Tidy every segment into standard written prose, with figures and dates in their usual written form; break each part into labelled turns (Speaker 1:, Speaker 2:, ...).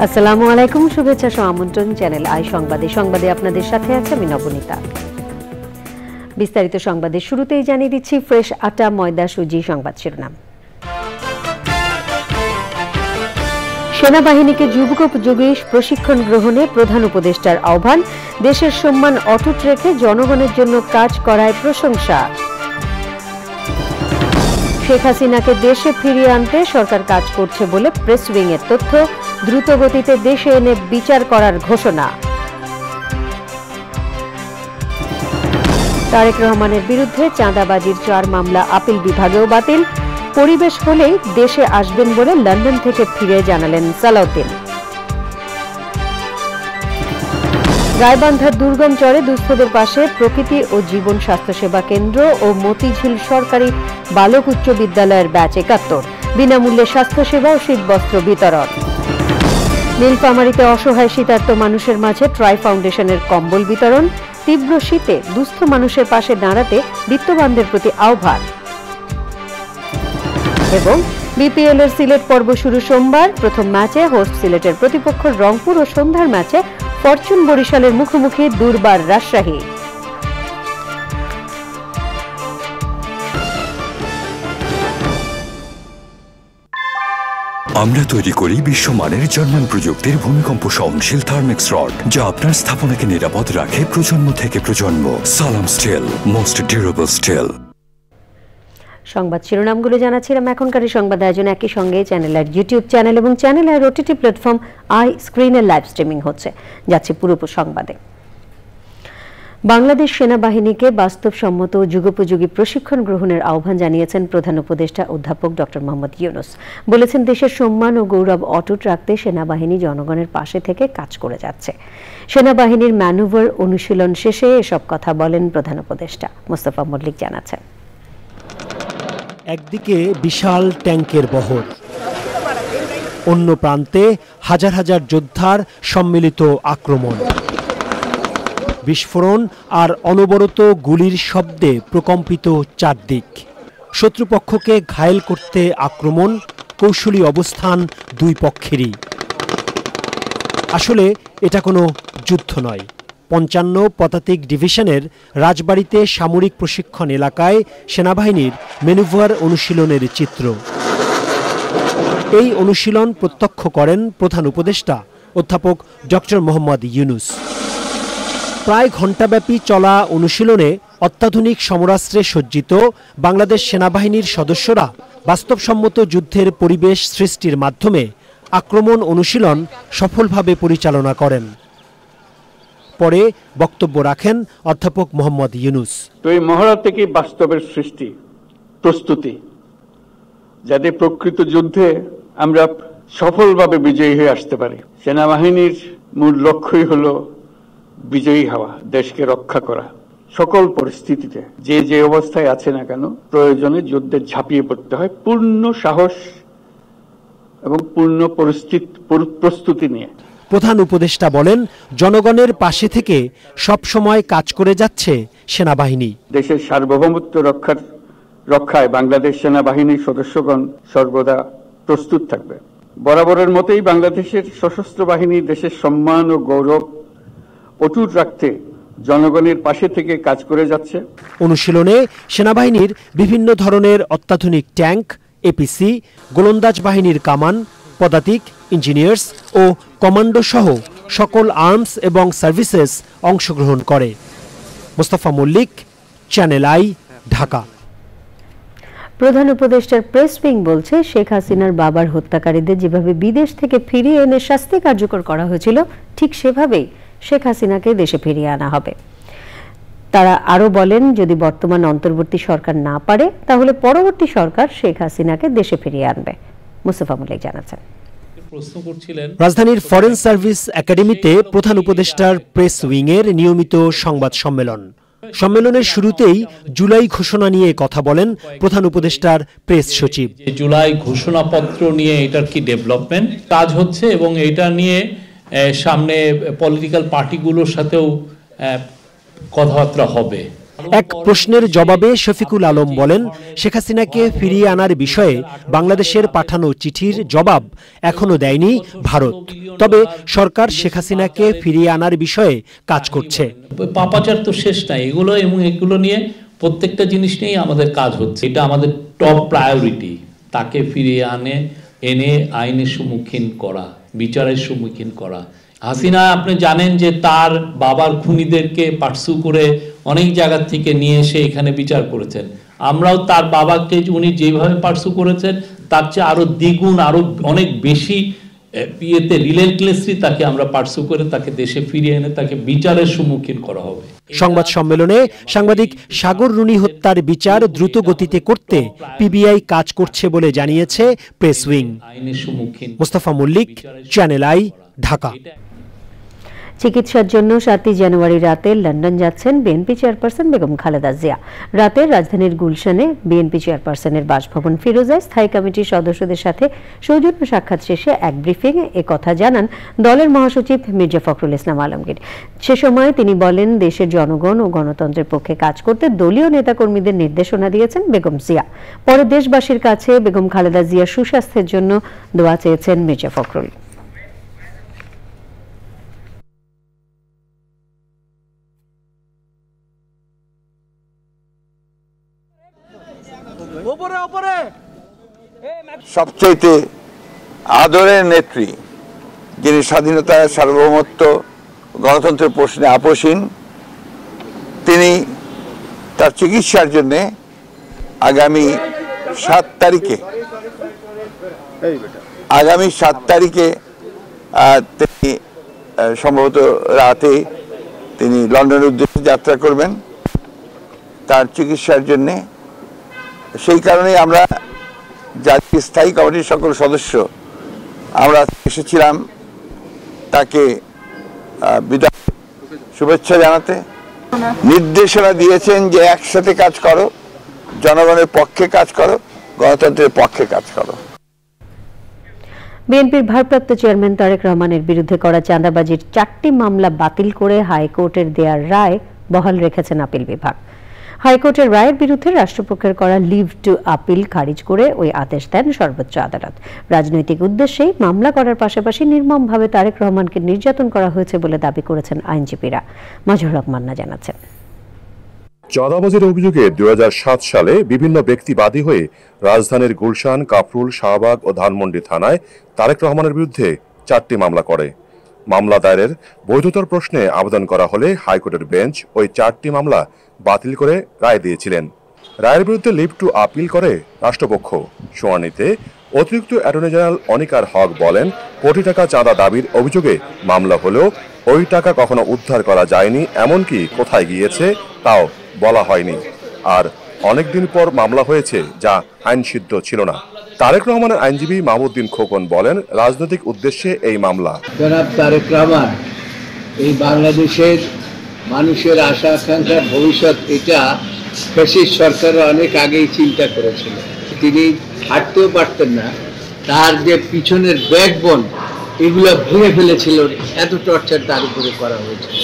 Speaker 1: আসসালামু আলাইকুম, শুভেচ্ছা ও আমন্ত্রণ চ্যানেল আই সংবাদে আপনাদের সাথে আছে আমি নবনীতা। বিস্তারিত সংবাদের শুরুতেই জানিয়ে দিচ্ছি ফ্রেশ আটা, ময়দা, সুজি সংবাদ শিরোনাম। সেনাবাহিনীকে যুগোপযোগী প্রশিক্ষণ গ্রহণে প্রধান উপদেষ্টার আহ্বান, দেশের সম্মান অটুট রেখে জনগণের জন্য কাজ করায় প্রশংসা। শেখ হাসিনাকে দেশে ফিরিয়ে আনতে সরকার কাজ করছে বলে প্রেস উইং এর তথ্য, দ্রুত গতিতে দেশে এনে বিচার করার ঘোষণা। তারেক রহমানের বিরুদ্ধে চাঁদাবাজির 4 মামলা আপিল বিভাগেও বাতিল, পরিবেশ হলেই দেশে আসবেন বলে লন্ডন থেকে ফিরে জানালেন সালাউদ্দিন। গাইবান্ধার দুর্গম চরে দুস্থদের পাশে প্রকৃতি ও জীবন স্বাস্থ্যসেবা কেন্দ্র ও মতিঝিল সরকারি বালক উচ্চ বিদ্যালয়ের ব্যাচ 71, বিনামূল্যে স্বাস্থ্যসেবা ও শীতবস্ত্র বিতরণ। নীলফামারীতে অসহায় শীতার্ত মানুষের মাঝে ট্রাই ফাউন্ডেশনের কম্বল বিতরণ, তীব্র শীতে দুস্থ মানুষের পাশে দাঁড়াতে বিত্তবানদের প্রতি আহ্বান। এবং বিপিএল এর সিলেট পর্ব শুরু সোমবার, প্রথম ম্যাচে হোস্ট সিলেটের প্রতিপক্ষ রংপুর ও সন্ধ্যার ম্যাচে ফরচুন বরিশালের মুখোমুখি দুর্বার রাজশাহী।
Speaker 2: আমরা তৈরি করি বিশ্বমানের জার্মান প্রযুক্তির ভূমিকম্প সহনশীল থার্মেক্স রড, যা আপনার স্থাপনাকে নিরাপদ রাখে প্রজন্ম থেকে প্রজন্ম। সালাম স্টিল, মোস্ট ডিউরেবল স্টিল।
Speaker 1: সংবাদ শিরোনামগুলো জানাচ্ছিলাম। এখনকার সংবাদ আয়োজন একই সঙ্গে চ্যানেলের ইউটিউব চ্যানেল এবং চ্যানেলের ওটিটি প্ল্যাটফর্ম আই স্ক্রিনের লাইভ স্ট্রিমিং হচ্ছে। যাচ্ছে পুরো সংবাদে। বাংলাদেশ সেনাবাহিনীকে বাস্তবসম্মত ও যুগোপযোগী প্রশিক্ষণ গ্রহণের আহ্বান জানিয়েছেন প্রধান উপদেষ্টা অধ্যাপক ডক্টর মোহাম্মদ ইউনূস। বলেছেন, দেশের সম্মান ও গৌরব অটুট রাখতে সেনাবাহিনী জনগণের পাশে থেকে কাজ করে যাচ্ছে। সেনাবাহিনীর ম্যানুভার অনুশীলন শেষে এসব কথা বলেন প্রধান উপদেষ্টা। মোস্তফা মল্লিক জানাচ্ছেন।
Speaker 3: একদিকে বিশাল ট্যাঙ্কের বহর, অন্য প্রান্তে হাজার হাজার যোদ্ধার সম্মিলিত আক্রমণ, বিস্ফোরণ আর অনবরত গুলির শব্দে প্রকম্পিত চারদিক। শত্রুপক্ষকে ঘায়েল করতে আক্রমণ, কৌশলী অবস্থান দুই পক্ষেরই। আসলে এটা কোনো যুদ্ধ নয়। 55 পদাতিক ডিভিশনের রাজবাড়িতে সামরিক প্রশিক্ষণ এলাকায় সেনাবাহিনীর ম্যানুভার অনুশীলনের চিত্র। এই অনুশীলন প্রত্যক্ষ করেন প্রধান উপদেষ্টা অধ্যাপক ডক্টর মোহাম্মদ ইউনূস। প্রায় ঘণ্টাব্যাপী চলা অনুশীলনে অত্যাধুনিক সমরাস্ত্রে সজ্জিত বাংলাদেশ সেনাবাহিনীর সদস্যরা বাস্তবসম্মত যুদ্ধের পরিবেশ সৃষ্টির মাধ্যমে আক্রমণ অনুশীলন সফলভাবে পরিচালনা করেন। পরে বক্তব্য রাখেন অধ্যাপক মোহাম্মদ ইউনূস।
Speaker 4: তো এই মহড়া থেকে বাস্তবের সৃষ্টি, প্রস্তুতি, যাতে প্রকৃত যুদ্ধে আমরা সফলভাবে বিজয়ী হয়ে আসতে পারি। সেনাবাহিনীর মূল লক্ষ্যই হলো বিজয়ী হওয়া, দেশকে রক্ষা করা। সকল পরিস্থিতিতে যে অবস্থায় আছে না কেন, প্রয়োজনে যুদ্ধে ঝাঁপিয়ে পড়তে হয় পূর্ণ সাহস এবং পূর্ণ প্রস্তুতি নিয়ে।
Speaker 3: প্রধান উপদেষ্টা বলেন, জনগণের পাশে থেকে সব সময় কাজ করে যাচ্ছে সেনাবাহিনী।
Speaker 4: দেশের সার্বভৌমত্ব রক্ষায় বাংলাদেশ সেনাবাহিনীর সদস্যগণ সর্বদা প্রস্তুত থাকবে। বরাবরের মতোই বাংলাদেশের সশস্ত্র বাহিনী দেশের সম্মান ও গৌরব অটুট রাখতে জনগণের পাশে থেকে কাজ করে যাচ্ছে।
Speaker 3: অনুশীলনে সেনাবাহিনীর বিভিন্ন ধরনের অত্যাধুনিক ট্যাঙ্ক, এপিসি, গোলন্দাজ বাহিনীর কামান, পদাতিক, ইঞ্জিনিয়ার্স ও কমান্ডো সহ সকল আর্মস এবং সার্ভিসেস অংশগ্রহণ করে। Mostafa Mallik, channel I, Dhaka.
Speaker 1: প্রধান উপদেষ্টার প্রেস উইং বলছে, শেখ হাসিনার বাবার হত্যাকারীদের যেভাবে বিদেশ থেকে ফিরিয়ে এনে শাস্তি কার্যকর করা হয়েছিল, ঠিক সেভাবেই শেখ হাসিনাকে দেশে ফিরিয়ে আনা হবে। তারা আরো বলেন, যদি বর্তমান অন্তর্বর্তী সরকার না পারে, তাহলে পরবর্তী সরকার শেখ হাসিনাকে দেশে ফিরিয়ে আনবে। মোস্তফা মল্লিক জানাচ্ছেন।
Speaker 5: প্রশ্ন করছিলেন।
Speaker 3: রাজধানীর ফরেন সার্ভিস একাডেমিতে প্রধান উপদেষ্টার প্রেস উইংয়ের নিয়মিত সংবাদ সম্মেলন। সম্মেলনের শুরুতেই জুলাই ঘোষণা নিয়ে কথা বলেন প্রধান উপদেষ্টার প্রেস সচিব।
Speaker 5: জুলাই ঘোষণাপত্র নিয়ে এটার কি ডেভেলপমেন্ট কাজ হচ্ছে এবং এটা নিয়ে সামনে পলিটিক্যাল পার্টিগুলোর সাথেও কথাবার্তা হবে।
Speaker 3: এক প্রশ্নের জবাবে শফিকুল আলম বলেন, শেখ হাসিনাকে ফিরিয়ে আনার বিষয়ে বাংলাদেশের পাঠানো চিঠির জবাব এখনো দেয়নি ভারত, তবে সরকার শেখ হাসিনাকে ফিরিয়ে আনার বিষয়ে কাজ করছে।
Speaker 5: পাপাচার তো শেষ নাই, এগুলো এবং এগুলো নিয়ে প্রত্যেকটা জিনিস নিয়েই আমাদের কাজ হচ্ছে। এটা আমাদের টপ প্রায়োরিটি, তাকে ফিরিয়ে এনে আইনের সম্মুখীন করা, বিচারের সম্মুখীন করা। হাসিনা আপনি জানেন যে তার বাবার খুনিদেরকে পার্সু করে অনেক জায়গা থেকে নিয়ে এসে এখানে বিচার করেছেন। আমরাও তার বাবাকে উনি যেভাবে পার্সু করেছেন তার চেয়ে আরো দ্বিগুণ, আরো অনেক বেশি রিলেন্টলেসলি তাকে আমরা পার্সু করে তাকে দেশে ফিরিয়ে এনে তাকে বিচারের সম্মুখীন করা হবে।
Speaker 3: সংবাদ সম্মেলনে সাংবাদিক সাগর রুনি হত্যার বিচার দ্রুত গতিতে করতে পিবিআই কাজ করছে বলে জানিয়েছে press wing. Mostafa Mallik, channel I, Dhaka.
Speaker 1: চিকিৎসার জন্য 7 জানুয়ারি রাতে লন্ডন যাচ্ছেন বিএনপি চেয়ারপারসন বেগম খালেদা জিয়া। রাতে রাজধানীর গুলশানে বিএনপি চেয়ারপারসনের বাসভবন ফিরোজায় স্থায়ী কমিটির সদস্যদের সাথে সৌজন্য সাক্ষাৎ শেষে এক ব্রিফিংয়ে একথা জানান দলের মহাসচিব মির্জা ফখরুল ইসলাম আলমগীর। সে সময় তিনি বলেন, দেশের জনগণ ও গণতন্ত্রের পক্ষে কাজ করতে দলীয় নেতাকর্মীদের নির্দেশনা দিয়েছেন বেগম জিয়া। পরে দেশবাসীর কাছে বেগম খালেদা জিয়ার সুস্বাস্থ্যের জন্য দোয়া চেয়েছেন মির্জা ফখরুল।
Speaker 6: সবচাইতে আদরের নেত্রী, যিনি স্বাধীনতা, সার্বভৌমত্ব, গণতন্ত্রের প্রশ্নে আপোষহীন, তিনি তার চিকিৎসার জন্য আগামী 7 তারিখে তিনি সম্ভবত রাতে তিনি লন্ডনের উদ্দেশ্যে যাত্রা করবেন তার চিকিৎসার জন্য। সেই কারণেই আমরা জাতীয় স্থায়ী কমিটির সকল সদস্য আমরা এসেছিলাম তাকে বিদায় শুভেচ্ছা জানাতে। নির্দেশনা দিয়েছেন যে একসাথে কাজ করো, জনগণের পক্ষে কাজ করো, গণতন্ত্রের পক্ষে কাজ করো।
Speaker 1: বিএনপির ভারপ্রাপ্ত চেয়ারম্যান তারেক রহমানের বিরুদ্ধে করা চাঁদাবাজির 4টি মামলা বাতিল করে হাইকোর্টের দেওয়ার রায় বহাল রেখেছেন আপিল বিভাগ। হাইকোর্টের রায়ের বিরুদ্ধে রাষ্ট্রপক্ষের করা লিভ টু আপিল খারিজ করে ওই আদেশ দেন সর্বোচ্চ আদালত। রাজনৈতিক উদ্দেশ্যেই মামলা করার পাশাপাশি নির্মমভাবে তারেক রহমানকে নির্যাতন করা হয়েছে বলে দাবি করেছেন আইনজীবীরা। মাজহার হক মান্না জানাচ্ছেন।
Speaker 7: চাঁদাবাজির অভিযোগে 2007 সালে বিভিন্ন ব্যক্তি বাদী হয়ে রাজধানীর গুলশান, কাফরুল, শাহবাগ ও ধানমন্ডি থানায় তারেক রহমানের বিরুদ্ধে 4টি মামলা করে। মামলা দায়েরের বৈধতার প্রশ্নে আবেদন করা হলে হাইকোর্টের বেঞ্চ ওই 4টি মামলা বাতিল করে রায় দিয়েছিলেন। রায়ের বিরুদ্ধে লিভ টু আপিল করে রাষ্ট্রপক্ষ। শুনানিতে অতিরিক্ত অ্যাটর্নি জেনারেল অনিকার হক বলেন, কোটি টাকা চাঁদা দাবির অভিযোগে মামলা হলেও ওই টাকা কখনো উদ্ধার করা যায়নি, এমনকি কোথায় গিয়েছে তাও বলা হয়নি। আর অনেকদিন পর মামলা হয়েছে, যা আইনসিদ্ধ ছিল না। তারেক রহমানের আইনজীবী মাহমুদ্দিন খোকন বলেন, রাজনৈতিক উদ্দেশ্যে এই মামলা।
Speaker 8: জনাব তারেক রহমান এই বাংলাদেশের মানুষের আশা আকাঙ্ক্ষার ভবিষ্যৎ, এটা ফ্যাসিস্ট সরকারও অনেক আগেই চিন্তা করেছিল। তিনি হাঁটতেও পারতেন না, তার যে পিছনের ব্যাকবোন এগুলো ভেঙে ফেলেছিল, এত টর্চার তার উপরে করা হয়েছিল।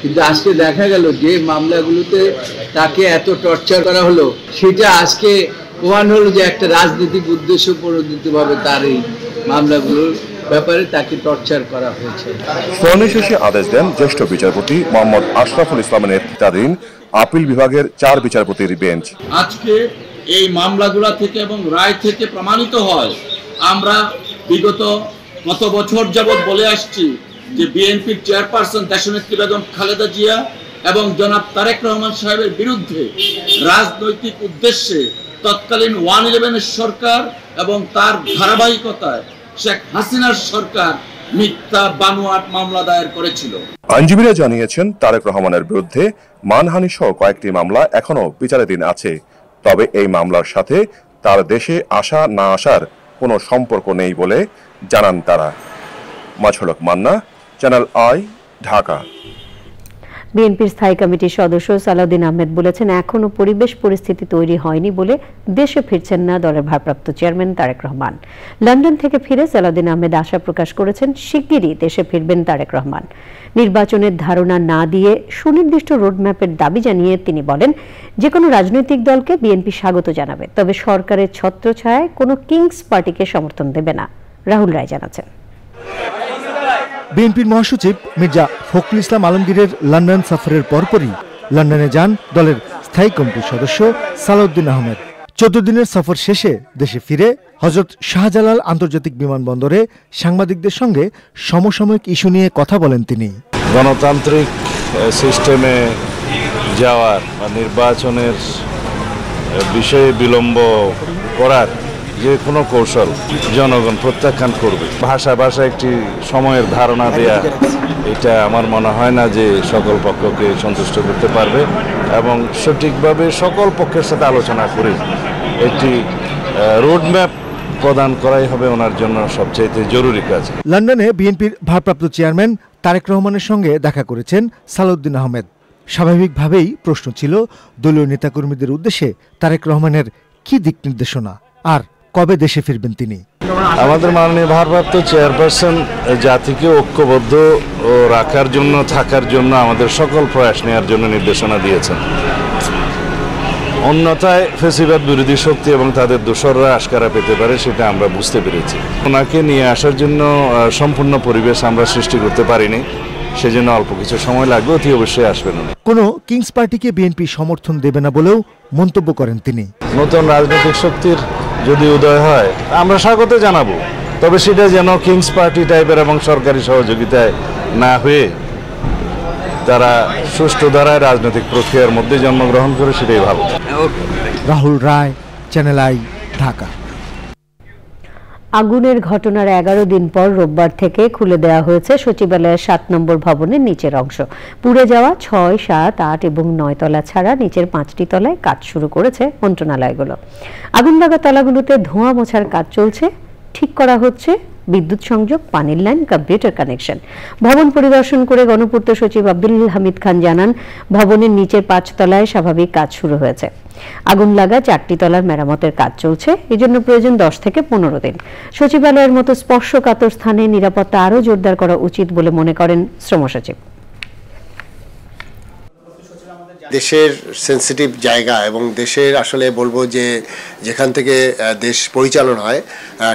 Speaker 8: কিন্তু আজকে দেখা গেল যে মামলাগুলোতে তাকে এত টর্চার করা হলো, সেটা আজকে প্রমাণ হলো যে একটা রাজনৈতিক উদ্দেশ্য প্রণোদিতভাবে তার এই মামলাগুলোর ব্যাপারে তাকে টর্চার করা হয়েছে।
Speaker 7: শুনানি শেষে আদেশ দেন জ্যেষ্ঠ বিচারপতি মোহাম্মদ আশরাফুল ইসলামের নেতৃত্বাধীন আপিল বিভাগের 4 বিচারপতির বেঞ্চ।
Speaker 9: আজকে এই মামলাগুলো থেকে এবং রায় থেকে প্রমাণিত হয়, আমরা বিগত কত বছর যাবৎ বলে আসছি যে বিএনপির চেয়ারপারসন দেশনেত্রী বেগম খালেদা জিয়া এবং জনাব তারেক রহমান সাহেবের বিরুদ্ধে রাজনৈতিক উদ্দেশ্যে তৎকালীন 111 সরকার এবং তার ধারাবাহিকতায় শেখ হাসিনার সরকার মিথ্যা বানোয়াট মামলা দায়ের করেছিল।
Speaker 7: আইনজীবীরা জানিয়েছেন, তারেক রহমানের বিরুদ্ধে মানহানি সহ কয়েকটি মামলা এখনো বিচারাধীন আছে। তবে এই মামলার সাথে তার দেশে আসা না আসার কোনো সম্পর্ক নেই বলে জানান তারা। মাছলক মান্না, চ্যানেল আই, ঢাকা।
Speaker 1: বিএনপির স্থায়ী কমিটির সদস্য সালাউদ্দিন আহমেদ বলেছেন, এখনো পরিবেশ পরিস্থিতি তৈরি হয়নি বলে দেশে ফিরছেন না দলের ভারপ্রাপ্ত চেয়ারম্যান তারেক রহমান। লন্ডন থেকে ফিরে সালাউদ্দিন আহমেদ আশা প্রকাশ করেছেন, শিগগিরই দেশে ফিরবেন তারেক রহমান। নির্বাচনের ধারণা না দিয়ে সুনির্দিষ্ট রোডম্যাপের দাবি জানিয়ে তিনি বলেন, যে কোনো রাজনৈতিক দলকে বিএনপি স্বাগত জানাবে, তবে সরকারের ছত্রছায়ায় কোনো কিংস পার্টিকে সমর্থন দেবে না। রাহুল রায় জানাচ্ছেন।
Speaker 10: বিএনপির মহাসচিব মির্জা ফখরুল ইসলাম আলমগীরের লন্ডন সফরের পরপরই লন্ডনে যান দলের স্থায়ী কমিটির সদস্য সালাউদ্দিন আহমেদ। 14 দিনের সফর শেষে দেশে ফিরে হযরত শাহজালাল আন্তর্জাতিক বিমানবন্দরে সাংবাদিকদের সঙ্গে সমসাময়িক ইস্যু নিয়ে কথা বলেন তিনি।
Speaker 11: গণতান্ত্রিক সিস্টেমে যাওয়ার বা নির্বাচনের বিষয়ে বিলম্ব করার যে কোনো কৌশল জনগণ প্রত্যাখ্যান করবে। ভাষা একটি সময়ের ধারণা দেয়া, এটা আমার মনে হয় না যে সকল পক্ষকে সন্তুষ্ট করতে পারবে, এবং সঠিকভাবে সকল পক্ষের সাথে আলোচনা করে একটি রোডম্যাপ প্রদান করাই হবে ওনার জন্য সবচেয়ে জরুরি কাজ।
Speaker 10: লন্ডনে বিএনপির ভারপ্রাপ্ত চেয়ারম্যান তারেক রহমানের সঙ্গে দেখা করেছেন সালাউদ্দিন আহমেদ। স্বাভাবিকভাবেই প্রশ্ন ছিল দলীয় নেতাকর্মীদের উদ্দেশ্যে তারেক রহমানের কি দিক নির্দেশনা, আর কবে দেশে ফিরবেন তিনি।
Speaker 11: আমাদের মাননীয় ভারপ্রাপ্ত চেয়ারপারসন জাতিকে ঐক্যবদ্ধ রাখার জন্য, থাকার জন্য আমাদের সকল প্রয়াস নেওয়ার জন্য নির্দেশনা দিয়েছেন। অন্যথায় ফেসিবাদ বিরোধী শক্তি এবং তাদের দোসররা আশকারা পেতে পারে, সেটা আমরা বুঝতে পেরেছি। ওনাকে নিয়ে আসার জন্য সম্পূর্ণ পরিবেশ আমরা সৃষ্টি করতে পারিনি, সেজন্য অল্প কিছু সময় লাগবে, অতি অবশ্যই আসবেন।
Speaker 10: কোনো কিংস পার্টিকে বিএনপি সমর্থন দেবে না বলেও মন্তব্য করেন তিনি।
Speaker 11: নতুন রাজনৈতিক শক্তির যদি উদয় হয় আমরা স্বাগত জানাবো, তবে সেটা যেন কিংস পার্টি টাইপের এবং সরকারি সহযোগিতায় না হয়ে তারা সুষ্ঠু ধারায় রাজনৈতিক প্রক্রিয়ার মধ্যে জন্মগ্রহণ করে, সেটাই ভালো।
Speaker 10: রাহুল রায়, চ্যানেল আই, ঢাকা।
Speaker 1: আগুনের ঘটনার 11 দিন পর রোববার থেকে খুলে দেওয়া হয়েছে সচিবালয়ের 7 নম্বর ভবনের নিচের অংশ। পুড়ে যাওয়া 6, 7, 8 এবং 9 তলা ছাড়া নিচের 5টি তলায় কাজ শুরু করেছে মন্ত্রণালয়গুলো। আগুন লাগা তলাগুলোতে ধোঁয়া মোছার কাজ চলছে, ঠিক করা হচ্ছে বিদ্যুৎ সংযোগ, পানির লাইন, কম্পিউটার কানেকশন। ভবন পরিদর্শন করে গণপূর্ত সচিব আব্দুল হামিদ খান জানান, ভবনের নিচের 5 তলায় স্বাভাবিক কাজ শুরু হয়েছে। আগুন লাগা 4টি তলার মেরামতের কাজ চলছে, এজন্য প্রয়োজন 10 থেকে 15 দিন। সচিবালয়ের মতো স্পর্শকাতর স্থানে নিরাপত্তা আরও জোরদার করা উচিত বলে মনে করেন শ্রম সচিব।
Speaker 12: দেশের সেন্সিটিভ জায়গা এবং দেশের আসলে বলবো যে যেখান থেকে দেশ পরিচালনা হয়,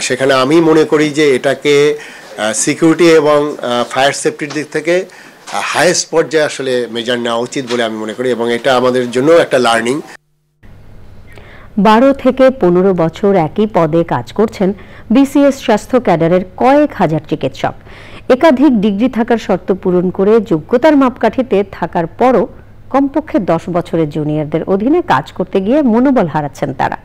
Speaker 12: সেখানে আমি মনে করি যে এটাকে সিকিউরিটি এবং ফায়ার সেফটির দিক থেকে হাইয়েস্ট পর্যায়ে আসলে মেজার নেওয়া উচিত বলে আমি মনে করি, এবং এটা আমাদের জন্য একটা লার্নিং।
Speaker 1: 12 থেকে 15 বছর একই পদে কাজ করছেন বিসিএস স্বাস্থ্য ক্যাডারের কয়েক হাজার চিকিৎসক। একাধিক ডিগ্রি থাকার শর্ত পূরণ করে যোগ্যতার মাপকাঠিতে থাকার পরও কমপক্ষে 10 বছরের জুনিয়রদের অধীনে কাজ করতে গিয়ে মনোবল হারাচ্ছেন তারা।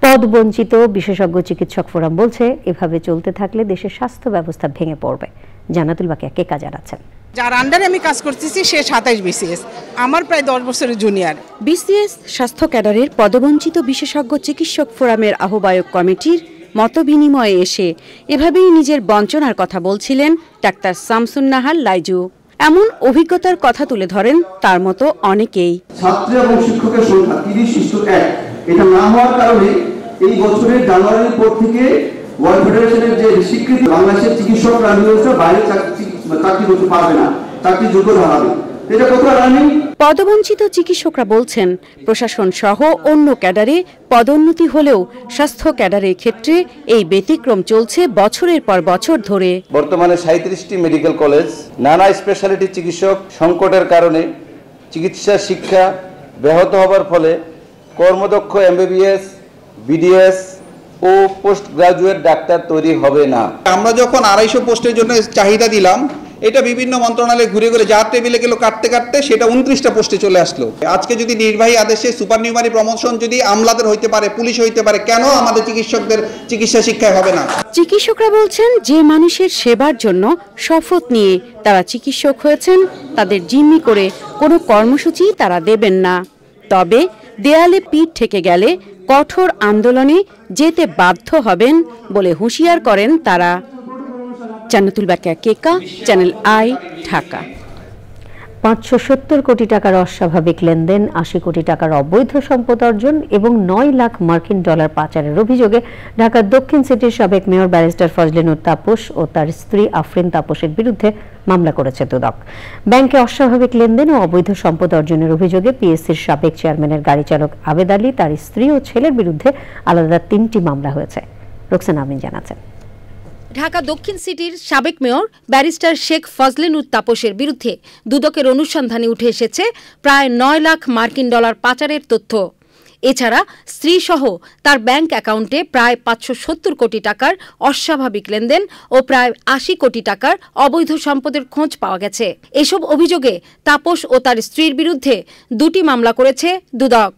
Speaker 1: পদ বঞ্চিত বিশেষজ্ঞ চিকিৎসক ফোরাম বলছে, এভাবে চলতে থাকলে দেশের স্বাস্থ্য ব্যবস্থা ভেঙে পড়বে। জান্নাতুল বাকিয়া কে কাজ জানাচ্ছেন।
Speaker 13: যার আন্ডারে আমি কাজ করতেছি সে 27 বিসিএস, আমার প্রায় 10 বছরের জুনিয়র।
Speaker 14: বিসিএস স্বাস্থ্য ক্যাডারের পদবঞ্চিত বিশেষজ্ঞ চিকিৎসক ফোরামের আহ্বায়ক কমিটির মতবিনিময়ে এসে এভাবেই নিজের বঞ্চনার কথা বলছিলেন ডাক্তার শামসুন নাহার লাইজু। এমন অভিজ্ঞতার কথা তুলে ধরেন তার মতো অনেকেই।
Speaker 15: ছাত্র এবং শিক্ষকের সংখ্যা 30:1, এটা না হওয়ার কারণে এই বছরের জানুয়ারির পর থেকে ওয়ার্ল্ড ফেডারেশনের যে স্বীকৃতি, বাংলাদেশের চিকিৎসকরা বাইরে চাকরি করতে পারবে না, চাকরি যোগ্যতা হারাবে। এটা কতটা রানিং।
Speaker 14: পদবঞ্চিত চিকিৎসকরা বলছেন, প্রশাসন সহ অন্য ক্যাডারে পদোন্নতি হলেও স্বাস্থ্য ক্যাডারের ক্ষেত্রে এই ব্যতিক্রম চলছে বছরের পর বছর ধরে।
Speaker 16: বর্তমানে 37টি মেডিকেল কলেজ, নানা স্পেশালিটি চিকিৎসক সংকটের কারণে চিকিৎসা শিক্ষা ব্যাহত হবার ফলে কর্মদক্ষ এমবিবিএস, বিডিএস ও পোস্ট গ্রাজুয়েট ডাক্তার তৈরি হবে না।
Speaker 17: আমরা যখন 250 পোস্টের জন্য চাহিদা দিলাম, এটা বিভিন্ন মন্ত্রণালয়ে ঘুরে ঘুরে যার টেবিলে গেল কাটতে কাটতে সেটা 29টা পোস্টে চলে আসলো। আজকে যদি নির্বাহী আদেশে সুপারনিউমারি প্রমোশন যদি আমলাদের হইতে পারে, পুলিশ হইতে পারে, কেন আমাদের চিকিৎসকদের চিকিৎসা শিক্ষায় হবে না?
Speaker 14: চিকিৎসকরা বলছেন, যে মানুষের সেবার জন্য শপথ নিয়ে তারা চিকিৎসক হয়েছেন, তাদের জিম্মি করে কোনো কর্মসূচি তারা দেবেন না। তবে দেয়ালে পিঠ ঠেকে গেলে কঠোর আন্দোলনে যেতে বাধ্য হবেন বলে হুঁশিয়ার করেন তারা। জান্নাতুল বাকিয়া কেকা, চ্যানেল আই, ঢাকা।
Speaker 1: 570 কোটি টাকার অস্বাভাবিক লেনদেন, 80 কোটি টাকার অবৈধ সম্পদ অর্জন এবং 9 লাখ মার্কিন ডলার পাচারের অভিযোগে ঢাকার দক্ষিণ সিটির সাবেক মেয়র ব্যারিস্টার ফজলে তাপস ও তার স্ত্রী আফরিন তাপসের বিরুদ্ধে মামলা করেছে দুদক। ব্যাংকে অস্বাভাবিক লেনদেন ও অবৈধ সম্পদ অর্জনের অভিযোগে পিএসসির সাবেক চেয়ারম্যানের গাড়ি চালক আবেদ আলী, তার স্ত্রী ও ছেলের বিরুদ্ধে আলাদা 3টি মামলা হয়েছে। রোকসানা আমিন জানাচ্ছেন।
Speaker 18: ঢাকা দক্ষিণ সিটির সাবেক মেয়র ব্যারিস্টার শেখ ফজলে তাপসের বিরুদ্ধে দুদকের অনুসন্ধানে উঠে এসেছে প্রায় 9 লাখ মার্কিন ডলার পাচারের তথ্য। এছাড়া স্ত্রীসহ তার ব্যাংক অ্যাকাউন্টে প্রায় 570 কোটি টাকার অস্বাভাবিক লেনদেন ও প্রায় 80 কোটি টাকার অবৈধ সম্পদের খোঁজ পাওয়া গেছে। এসব অভিযোগে তাপস ও তার স্ত্রীর বিরুদ্ধে 2টি মামলা করেছে দুদক।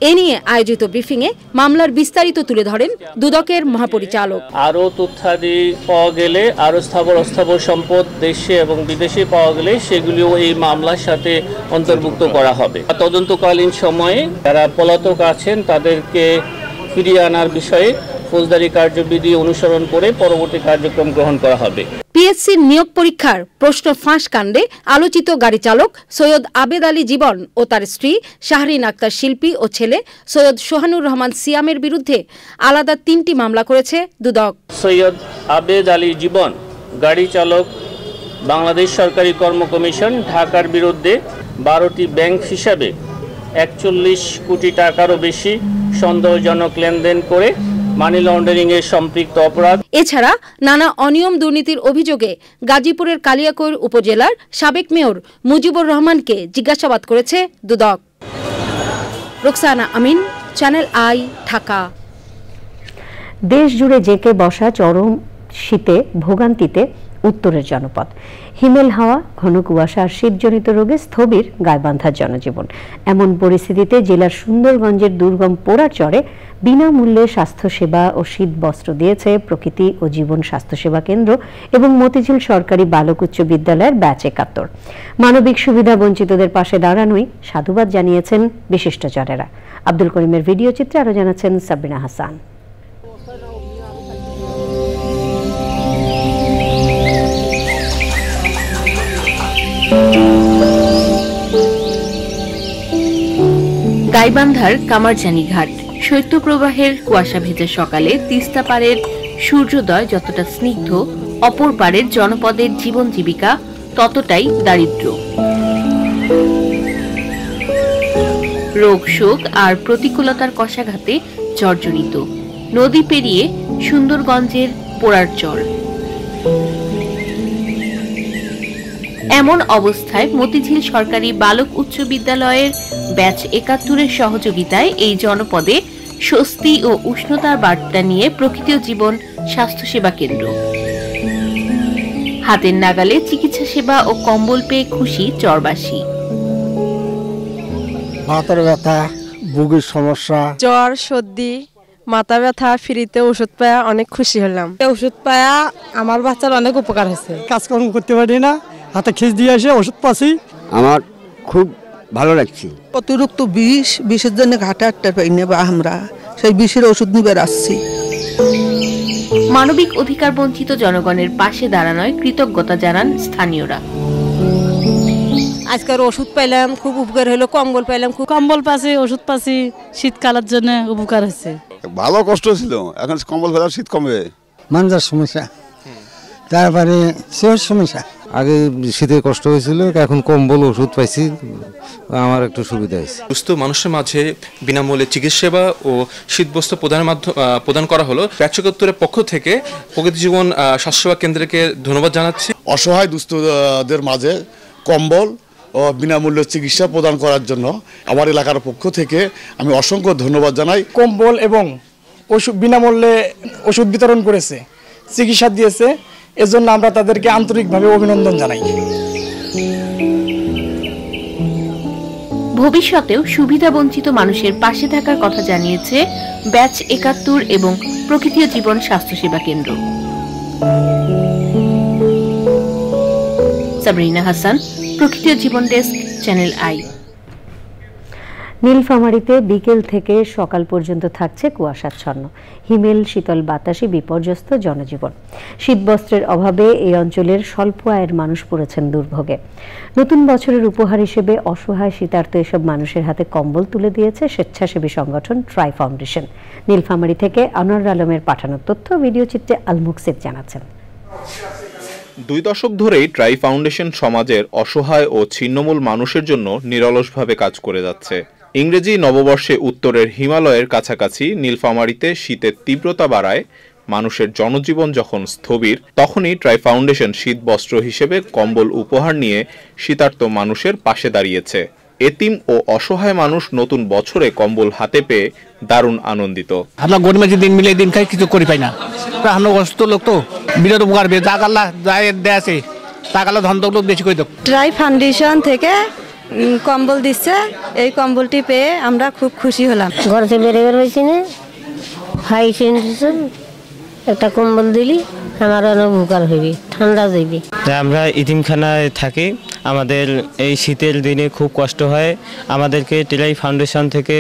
Speaker 18: এ নিয়ে আয়োজিত ব্রিফিংয়ে মামলার বিস্তারিত তুলে ধরেন দুদকের মহাপরিচালক।
Speaker 19: আরও তথ্যাদি পাওয়া গেলে, আরও স্থাবর অস্থাবর সম্পদ দেশে এবং বিদেশে পাওয়া গেলে সেগুলিও এই মামলার সাথে অন্তর্ভুক্ত করা হবে। তদন্তকালীন সময়ে যারা পলাতক আছেন তাদেরকে ফিরিয়ে আনার বিষয়ে ফৌজদারি কার্যবিধি অনুসরণ করে পরবর্তী কার্যক্রম গ্রহণ করা হবে।
Speaker 18: পিএসসির নিয়োগ পরীক্ষার প্রশ্ন ফাঁস কাণ্ডে আলোচিত গাড়ি চালক সৈয়দ আবেদ আলী জীবন ও তার স্ত্রী শাহরিন আক্তার শিল্পী ও ছেলে সৈয়দ সোহানুর রহমান সিয়ামের বিরুদ্ধে আলাদা 3টি মামলা করেছে দুদক।
Speaker 19: সৈয়দ আবেদ আলী জীবন গাড়ি চালক, বাংলাদেশ সরকারি কর্ম কমিশন, ঢাকার বিরুদ্ধে 12টি ব্যাংক হিসাবে 41 কোটি টাকারও বেশি সন্দেহজনক লেনদেন করে মানি লন্ডারিং এর সম্পৃক্ত অপরাধ।
Speaker 18: এছাড়া নানা অনিয়ম দুর্নীতির অভিযোগে গাজীপুরের কালিয়াকৈর উপজেলার সাবেক মেয়র মুজিবুর রহমানকে জিজ্ঞাসাবাদ করেছে দুদক। রোকসানা আমিন, চ্যানেল আই, ঢাকা।
Speaker 1: দেশ জুড়ে জেঁকে বসা চরম শীতে ভোগান্তিতে উত্তরের জনপদ। হিমেল হাওয়া, ঘন কুয়াশা আর শীতজনিত রোগে স্থবির গাইবান্ধার জনজীবন। এমন পরিস্থিতিতে জেলার সুন্দরগঞ্জের দুর্গম পোড়ারচরে বিনামূল্যে স্বাস্থ্যসেবা ও শীত বস্ত্র দিয়েছে প্রকৃতি ও জীবন স্বাস্থ্যসেবা কেন্দ্র এবং মতিঝিল সরকারি বালক উচ্চ বিদ্যালয়ের ব্যাচ 71। মানবিক সুবিধা বঞ্চিতদের পাশে দাঁড়ানোই সাধুবাদ জানিয়েছেন বিশিষ্টজনেরা। আব্দুল করিমের ভিডিও চিত্রে আরো জানাচ্ছেন সাবরিনা হাসান।
Speaker 20: গাইবান্ধার কামারজানি ঘাট। শৈত্যপ্রবাহের কুয়াশা ভেজা সকালে তিস্তা পাড়ের সূর্যোদয় যতটা স্নিগ্ধ, অপর পাড়ের জনপদের জীবন জীবিকা ততটাই দারিদ্র। রোগ শোক আর প্রতিকূলতার কষাঘাতে জর্জরিত। নদী পেরিয়ে সুন্দরগঞ্জের পোড়ারচর। এমন অবস্থায় মতিঝিল সরকারি বালক উচ্চ বিদ্যালয়ের ব্যাচ 71-এর সহযোগিতায় এই জনপদে স্বস্তি ও উষ্ণতার বার্তা নিয়ে প্রকৃতি ও জীবন স্বাস্থ্যসেবা কেন্দ্র। হাতের নাগালে চিকিৎসা সেবা ও কম্বল পেয়ে খুশি চরবাসী।
Speaker 21: মাথার ব্যথা, বুকের সমস্যা,
Speaker 22: জ্বর, সর্দি, মাথা ব্যথা, ফ্রিতে ওষুধ পায়া অনেক খুশি হলাম। ওষুধ পায়া আমার বাচ্চার অনেক উপকার হয়েছে।
Speaker 21: কাজকর্ম করতে পারি না, হাতে খিচ দিয়ে এসে ওষুধ পাচ্ছি, আমার খুব ভালো লাগছে।
Speaker 23: অতিরিক্ত বিষের জন্য ঘাটে আটটা পাই না, আমরা সেই বিষের ওষুধ নিবে আসছি।
Speaker 20: মানবিক অধিকার বঞ্চিত জনগণের পাশে দাঁড়ানোয় কৃতজ্ঞতা জানান স্থানীয়রা।
Speaker 22: আজকের ওষুধ পাইলাম, খুব উপকার হলো। কম্বল পাইলাম, খুব কম্বল পাচ্ছি, ওষুধ পাচ্ছি, শীতকালের জন্য উপকার হয়েছে।
Speaker 24: ভালো কষ্ট ছিল, এখন কম্বল ফেলার শীত কমবে।
Speaker 21: মানজার সমস্যা, তারপরে সেহর সমস্যা।
Speaker 25: আগে শীতে কষ্ট হয়েছিল, এখন কম্বল ওষুধ পাইছি, আমার একটু সুবিধা হয়েছে।
Speaker 26: সুস্থ মানুষের মাঝে বিনামূল্যে চিকিৎসা সেবা ও শীতবস্ত্র প্রদান করা হলো। ব্যাচ 71-এর পক্ষ থেকে প্রকৃতি জীবন স্বাস্থ্যসেবা কেন্দ্রকে ধন্যবাদ জানাচ্ছি।
Speaker 24: অসহায় দুস্থদের মাঝে কম্বল ও বিনামূল্যে চিকিৎসা প্রদান করার জন্য আমার এলাকার পক্ষ থেকে আমি অসংখ্য ধন্যবাদ জানাই।
Speaker 21: কম্বল এবং ওষুধ বিনামূল্যে ওষুধ বিতরণ করেছে, চিকিৎসা দিয়েছে, এজন্য আমরা তাদেরকে আন্তরিকভাবে অভিনন্দন জানাই।
Speaker 20: ভবিষ্যতেও সুবিধা বঞ্চিত মানুষের পাশে থাকার কথা জানিয়েছে ব্যাচ 71 এবং প্রকৃতি জীবন স্বাস্থ্যসেবা কেন্দ্র। সাবরিনা হাসান, প্রকৃতি জীবন ডেস্ক, চ্যানেল আই।
Speaker 1: নীলফামারীতে বিকেল থেকে সকাল পর্যন্ত থাকছে কুয়াশাচ্ছন্ন। হিমেল শীতল বাতাসে বিপর্যস্ত জনজীবন। শীতবস্ত্রের অভাবে এই অঞ্চলের স্বল্প আয়ের মানুষ পড়েছেন দুর্ভোগে। নতুন বছরের উপহার হিসেবে অসহায় শীতার্ত এসব মানুষের হাতে কম্বল তুলে দিয়েছে স্বেচ্ছাসেবী সংগঠন ট্রাই ফাউন্ডেশন। নীলফামারী থেকে আনোয়ার আলমের পাঠানো তথ্য, ভিডিও চিত্রে আল মুকসিদ জানাচ্ছেন।
Speaker 2: 2 দশক ধরেই ট্রাই ফাউন্ডেশন সমাজের অসহায় ও ছিন্নমূল মানুষের জন্য নিরলসভাবে কাজ করে যাচ্ছে। ইংরেজি নববর্ষে উত্তরের হিমালয়ের কাছাকাছি নীলফামারীতে শীতের তীব্রতা বাড়ায় মানুষের জনজীবন যখন স্থবির, তখনই ট্রাই ফাউন্ডেশন শীত বস্ত্র হিসেবে কম্বল উপহার নিয়ে শীতার্ত মানুষের পাশে দাঁড়িয়েছে। এতিম ও অসহায় মানুষ নতুন বছরে কম্বল হাতে পেয়ে দারুণ আনন্দিত।
Speaker 3: আমরা গরিব দিন মিলে দিন খাই, কিছু করি পাই না। আমরা অসুস্থ লোক তো বিরাট উপকার পেয়ে তাকাল্লা আছে তাকাল্লা ধন লোক বেশি করে দেব।
Speaker 22: ট্রাই ফাউন্ডেশন থেকে কম্বল দিচ্ছে, এই কম্বলটি পেয়ে আমরা খুব খুশি হলাম।
Speaker 4: ঘর থেকে বের হয়েছি না, হাই সেন্সেশন একটা কম্বল দিলি আমার অনেক উপকার হইবে, ঠান্ডা যাইবে।
Speaker 5: আমরা ইতিমখানায় থাকি, আমাদের এই শীতের দিনে খুব কষ্ট হয়। আমাদেরকে ট্রাই ফাউন্ডেশন থেকে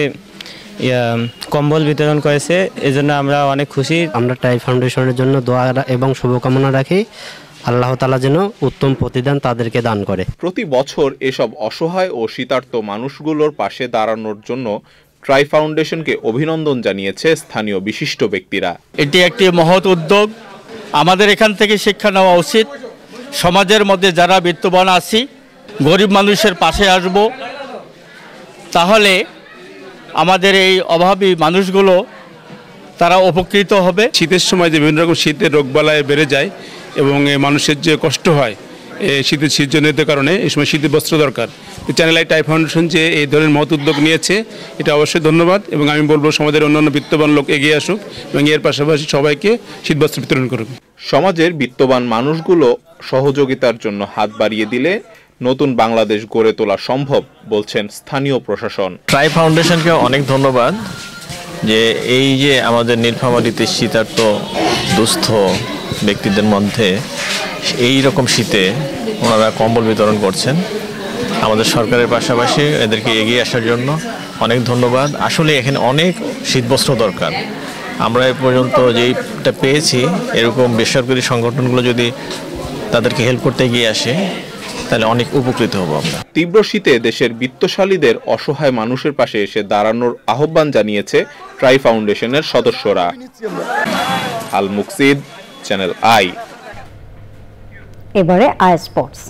Speaker 5: কম্বল বিতরণ করেছে, এজন্য আমরা অনেক খুশি।
Speaker 6: আমরা ট্রাই ফাউন্ডেশনের জন্য দোয়া এবং শুভকামনা রাখি, আল্লাহ তাআলা যেন উত্তম প্রতিদান তাদেরকে দান করে।
Speaker 2: প্রতি বছর এসব অসহায় ও শীতার্ত মানুষগুলোর পাশে দাঁড়ানোর জন্য ট্রাই ফাউন্ডেশনকে অভিনন্দন জানিয়েছে স্থানীয় বিশিষ্ট ব্যক্তিরা।
Speaker 3: এটি একটি মহৎ উদ্যোগ, আমাদের এখান থেকে শিক্ষা নেওয়া উচিত। সমাজের মধ্যে যারা বিত্তবান আছি, গরিব মানুষের পাশে আসব, তাহলে আমাদের এই অভাবী মানুষগুলো তারা উপকৃত হবে।
Speaker 8: শীতের সময় যে বিভিন্ন রকম শীতের রোগবালাই বেড়ে যায় এবং মানুষের যে কষ্ট হয় শীতের শীতজনিত কারণে, এই সময় শীতের বস্ত্র দরকার। চ্যানেল আই ট্রাই ফাউন্ডেশন যে এই ধরনের মহৎ উদ্যোগ নিয়েছে, এটা অবশ্যই ধন্যবাদ। এবং আমি বলবো সমাজের অন্যান্য বিত্তবান লোক এগিয়ে আসুক এবং এর পাশাপাশি সবাইকে শীতবস্ত্র বিতরণ করুক।
Speaker 2: সমাজের বিত্তবান মানুষগুলো সহযোগিতার জন্য হাত বাড়িয়ে দিলে নতুন বাংলাদেশ গড়ে তোলা সম্ভব বলছেন স্থানীয় প্রশাসন।
Speaker 27: ট্রাই ফাউন্ডেশনকে অনেক ধন্যবাদ যে এই যে আমাদের নীলফামারীতে শীতার্ত দুস্থ ব্যক্তিদের মধ্যে এই রকম শীতে ওনারা কম্বল বিতরণ করছেন। আমাদের সরকারের পাশাপাশি এদেরকে এগিয়ে আসার জন্য অনেক ধন্যবাদ। আসলে এখানে অনেক শীতবস্ত্র দরকার। আমরা এ পর্যন্ত যেটা পেয়েছি, এরকম বেসরকারি সংগঠনগুলো যদি তাদেরকে হেল্প করতে এগিয়ে আসে তাহলে অনেক উপকৃত হব আমরা।
Speaker 2: তীব্র শীতে দেশের বিত্তশালীদের অসহায় মানুষের পাশে এসে দাঁড়ানোর আহ্বান জানিয়েছে ট্রাই ফাউন্ডেশনের সদস্যরা। আল মুকসিদ, চ্যানেল আই।
Speaker 1: এবারে আই স্পোর্টস।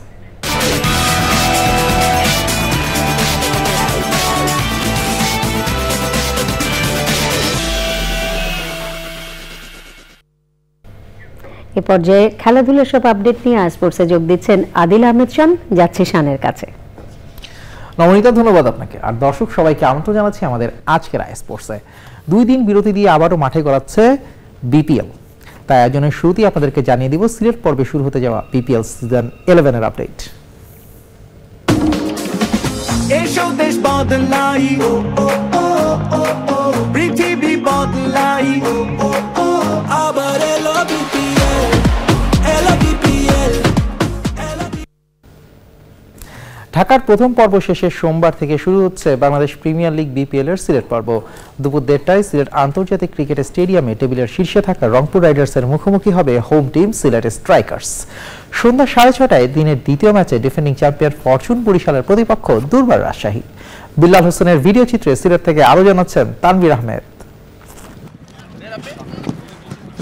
Speaker 1: এ পর্যায়ে খেলাধুলার সব আপডেট নিয়ে আই স্পোর্টসে যোগ দিচ্ছেন আদিল আহমেদ শান। যাচ্ছে শানের কাছে।
Speaker 28: নবনীতা, ধন্যবাদ আপনাকে। আর দর্শক সবাইকে আমন্ত্রণ জানাচ্ছি আমাদের আজকের আই স্পোর্টসে। 2 দিন বিরতি দিয়ে আবারও মাঠে গড়াচ্ছে বিপিএল। তাই আয়োজনের শুরুতেই আপনাদেরকে জানিয়ে দিব সিলেট পর্বে শুরু হতে যাওয়া বিপিএল সিজন 11 এর আপডেট। পৃথিবী বদলাই আবার এলো বিপিএল, এলো বিপিএল। ঢাকার প্রথম পর্ব শেষে সোমবার থেকে শুরু হচ্ছে বাংলাদেশ প্রিমিয়ার লিগ বিপিএল এর সিলেট পর্ব। দুপুর 1:30টায় সিলেট আন্তর্জাতিক ক্রিকেট স্টেডিয়ামে টেবিলের শীর্ষে থাকা রংপুর রাইডার্সের মুখোমুখি হবে হোম টিম সিলেট স্ট্রাইকার্স। সন্ধ্যা 6:30টায় দিনের দ্বিতীয় ম্যাচে ডিফেন্ডিং চ্যাম্পিয়ন ফরচুন বরিশালের প্রতিপক্ষ দুর্বার রাজশাহী। বিল্লাল হোসেনের ভিডিও চিত্রে সিলেট থেকে আরো জানাচ্ছেন তানভীর আহমেদ।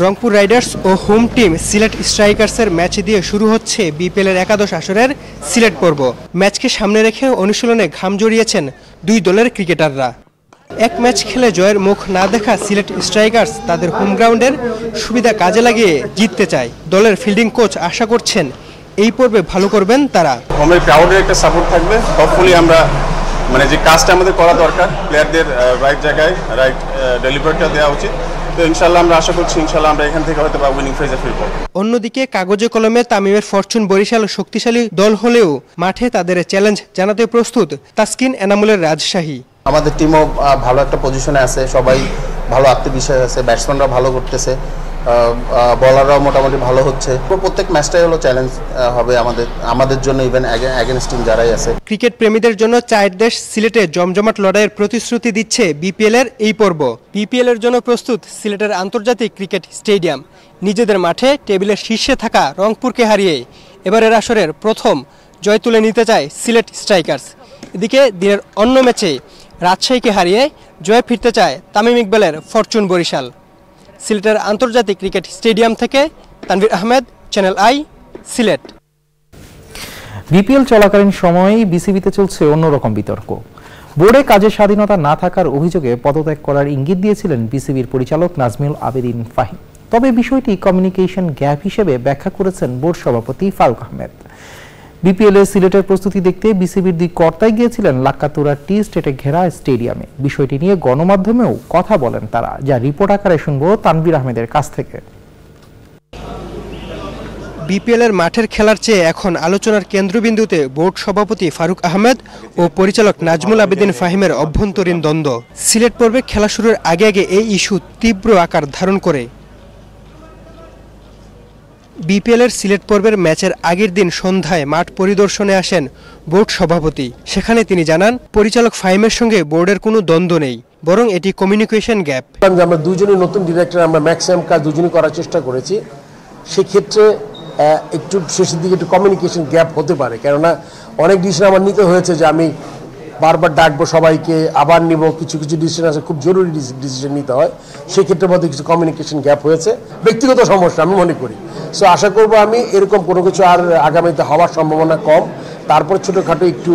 Speaker 29: রংপুর রাইডার্স ও হোম টিম সিলেট স্ট্রাইকার্সের ম্যাচ দিয়ে শুরু হচ্ছে বিপিএল এর একাদশ আসরের সিলেট পর্ব। ম্যাচকে সামনে রেখে অনুশীলনে ঘাম জড়িয়েছেন 2 দলের ক্রিকেটাররা। এক ম্যাচ খেলে জয়ের মুখ না দেখা সিলেট স্ট্রাইকার্স তাদের হোম গ্রাউন্ডের সুবিধা কাজে লাগিয়ে জিততে চায়। দলের ফিল্ডিং কোচ আশা করছেন এই পর্বে ভালো করবেন তারা।
Speaker 30: হোমের ক্রাউডের একটা সাপোর্ট থাকবে, হোপফুলি আমরা যে কাজটা আমাদের করা দরকার, প্লেয়ারদের রাইট জায়গায় রাইট ডেলিভারিটা দেওয়া উচিত। তো ইনশাআল্লাহ আমরা আশা করছি ইনশাআল্লাহ আমরা এখান থেকে হয়তো উইনিং ফেজে ফিরব।
Speaker 29: অন্যদিকে কাগজে কলমে তামিমের ফরচুন বরিশাল শক্তিশালী দল হলেও মাঠে তাদের চ্যালেঞ্জ জানাতে প্রস্তুত তাসকিন এনামুলের রাজশাহী।
Speaker 31: আমাদের টিমও ভালো একটা পজিশনে আছে, সবাই ভালো আত্মবিশ্বাস আছে, ব্যাটসম্যানরা ভালো করতেছে
Speaker 7: বলাররাও মোটামুটি ভালো হচ্ছে। প্রত্যেক ম্যাচটাই হলো চ্যালেঞ্জ হবে আমাদের জন্য, ইভেন অ্যাগেনস্ট টিম যারাই আছে।
Speaker 29: ক্রিকেট প্রেমীদের জন্য চায়ের দেশ সিলেটে জমজমাট লড়াইয়ের প্রতিশ্রুতি দিচ্ছে বিপিএল এর এই পর্ব। বিপিএল এর জন্য প্রস্তুত সিলেটের আন্তর্জাতিক ক্রিকেট স্টেডিয়াম। নিজেদের মাঠে টেবিলের শীর্ষে থাকা রংপুরকে হারিয়ে এবারের আসরের প্রথম জয় তুলে নিতে চায় সিলেট স্ট্রাইকার্স। এদিকে দিনের অন্য ম্যাচে রাজশাহীকে হারিয়ে জয় ফিরতে চায় তামিম ইকবালের ফরচুন বরিশাল। সিলেটের আন্তর্জাতিক ক্রিকেট স্টেডিয়াম থেকে Tanvir Ahmed, channel I, Sylhet.
Speaker 28: BPL চলাকালীন সময়েই বিসিবিতে চলছে অন্যরকম বিতর্ক। বোর্ডে কাজের স্বাধীনতা না থাকার অভিযোগে পদত্যাগ করার ইঙ্গিত দিয়েছিলেন বিসিবির পরিচালক নাজমুল আবেদিন ফাহিম। তবে বিষয়টি কমিউনিকেশন গ্যাপ হিসেবে ব্যাখ্যা করেছেন বোর্ড সভাপতি ফারুক আহমেদ। বিপিএল এ সিলেটের প্রস্তুতি দেখতে বিসিবির দুই কর্তাই গিয়েছিলেন লাক্কাতুরা টি স্টেটে ঘেরা স্টেডিয়ামে। বিষয়টি নিয়ে গণমাধ্যমেও কথা বলেন তারা, যা রিপোর্ট আকারে শুনব তানভীর আহমেদের কাছ থেকে।
Speaker 29: বিপিএল এর মাঠের খেলার চেয়ে এখন আলোচনার কেন্দ্রবিন্দুতে বোর্ড সভাপতি ফারুক আহমেদ ও পরিচালক নাজমুল আবেদিন ফাহিমের অভ্যন্তরীণ দ্বন্দ্ব। সিলেট পর্বে খেলা শুরুর আগে আগে এই ইস্যু তীব্র আকার ধারণ করে। বিপিএল এর সিলেট পর্বের ম্যাচের আগের দিন সন্ধ্যায় মাঠ পরিদর্শনে আসেন বোর্ড সভাপতি। সেখানে তিনি জানান, পরিচালক ফাহিমের সঙ্গে বোর্ডের কোনো দ্বন্দ্ব নেই, বরং এটি কমিউনিকেশন গ্যাপ।
Speaker 9: আমরা দুজনই নতুন ডিরেক্টর, আমরা ম্যাক্সিমাম কাজ দুজনই করার চেষ্টা করেছি। সেক্ষেত্রে একটু শেষের দিকে একটু কমিউনিকেশন গ্যাপ হতে পারে, কেননা অনেক ডিসিশন আমার নিতে হয়েছে যে আমি বারবার ডাকবো সবাইকে, আবার নিব। কিছু কিছু ডিসিশন আছে খুব জরুরি ডিসিশন নিতে হয়, সেক্ষেত্রে মধ্যে কিছু কমিউনিকেশন গ্যাপ হয়েছে, ব্যক্তিগত সমস্যা আমি মনে করি। সো আশা করবো আমি এরকম কোনো কিছু আর আগামীতে হওয়ার সম্ভাবনা কম। তারপর ছোটোখাটো একটু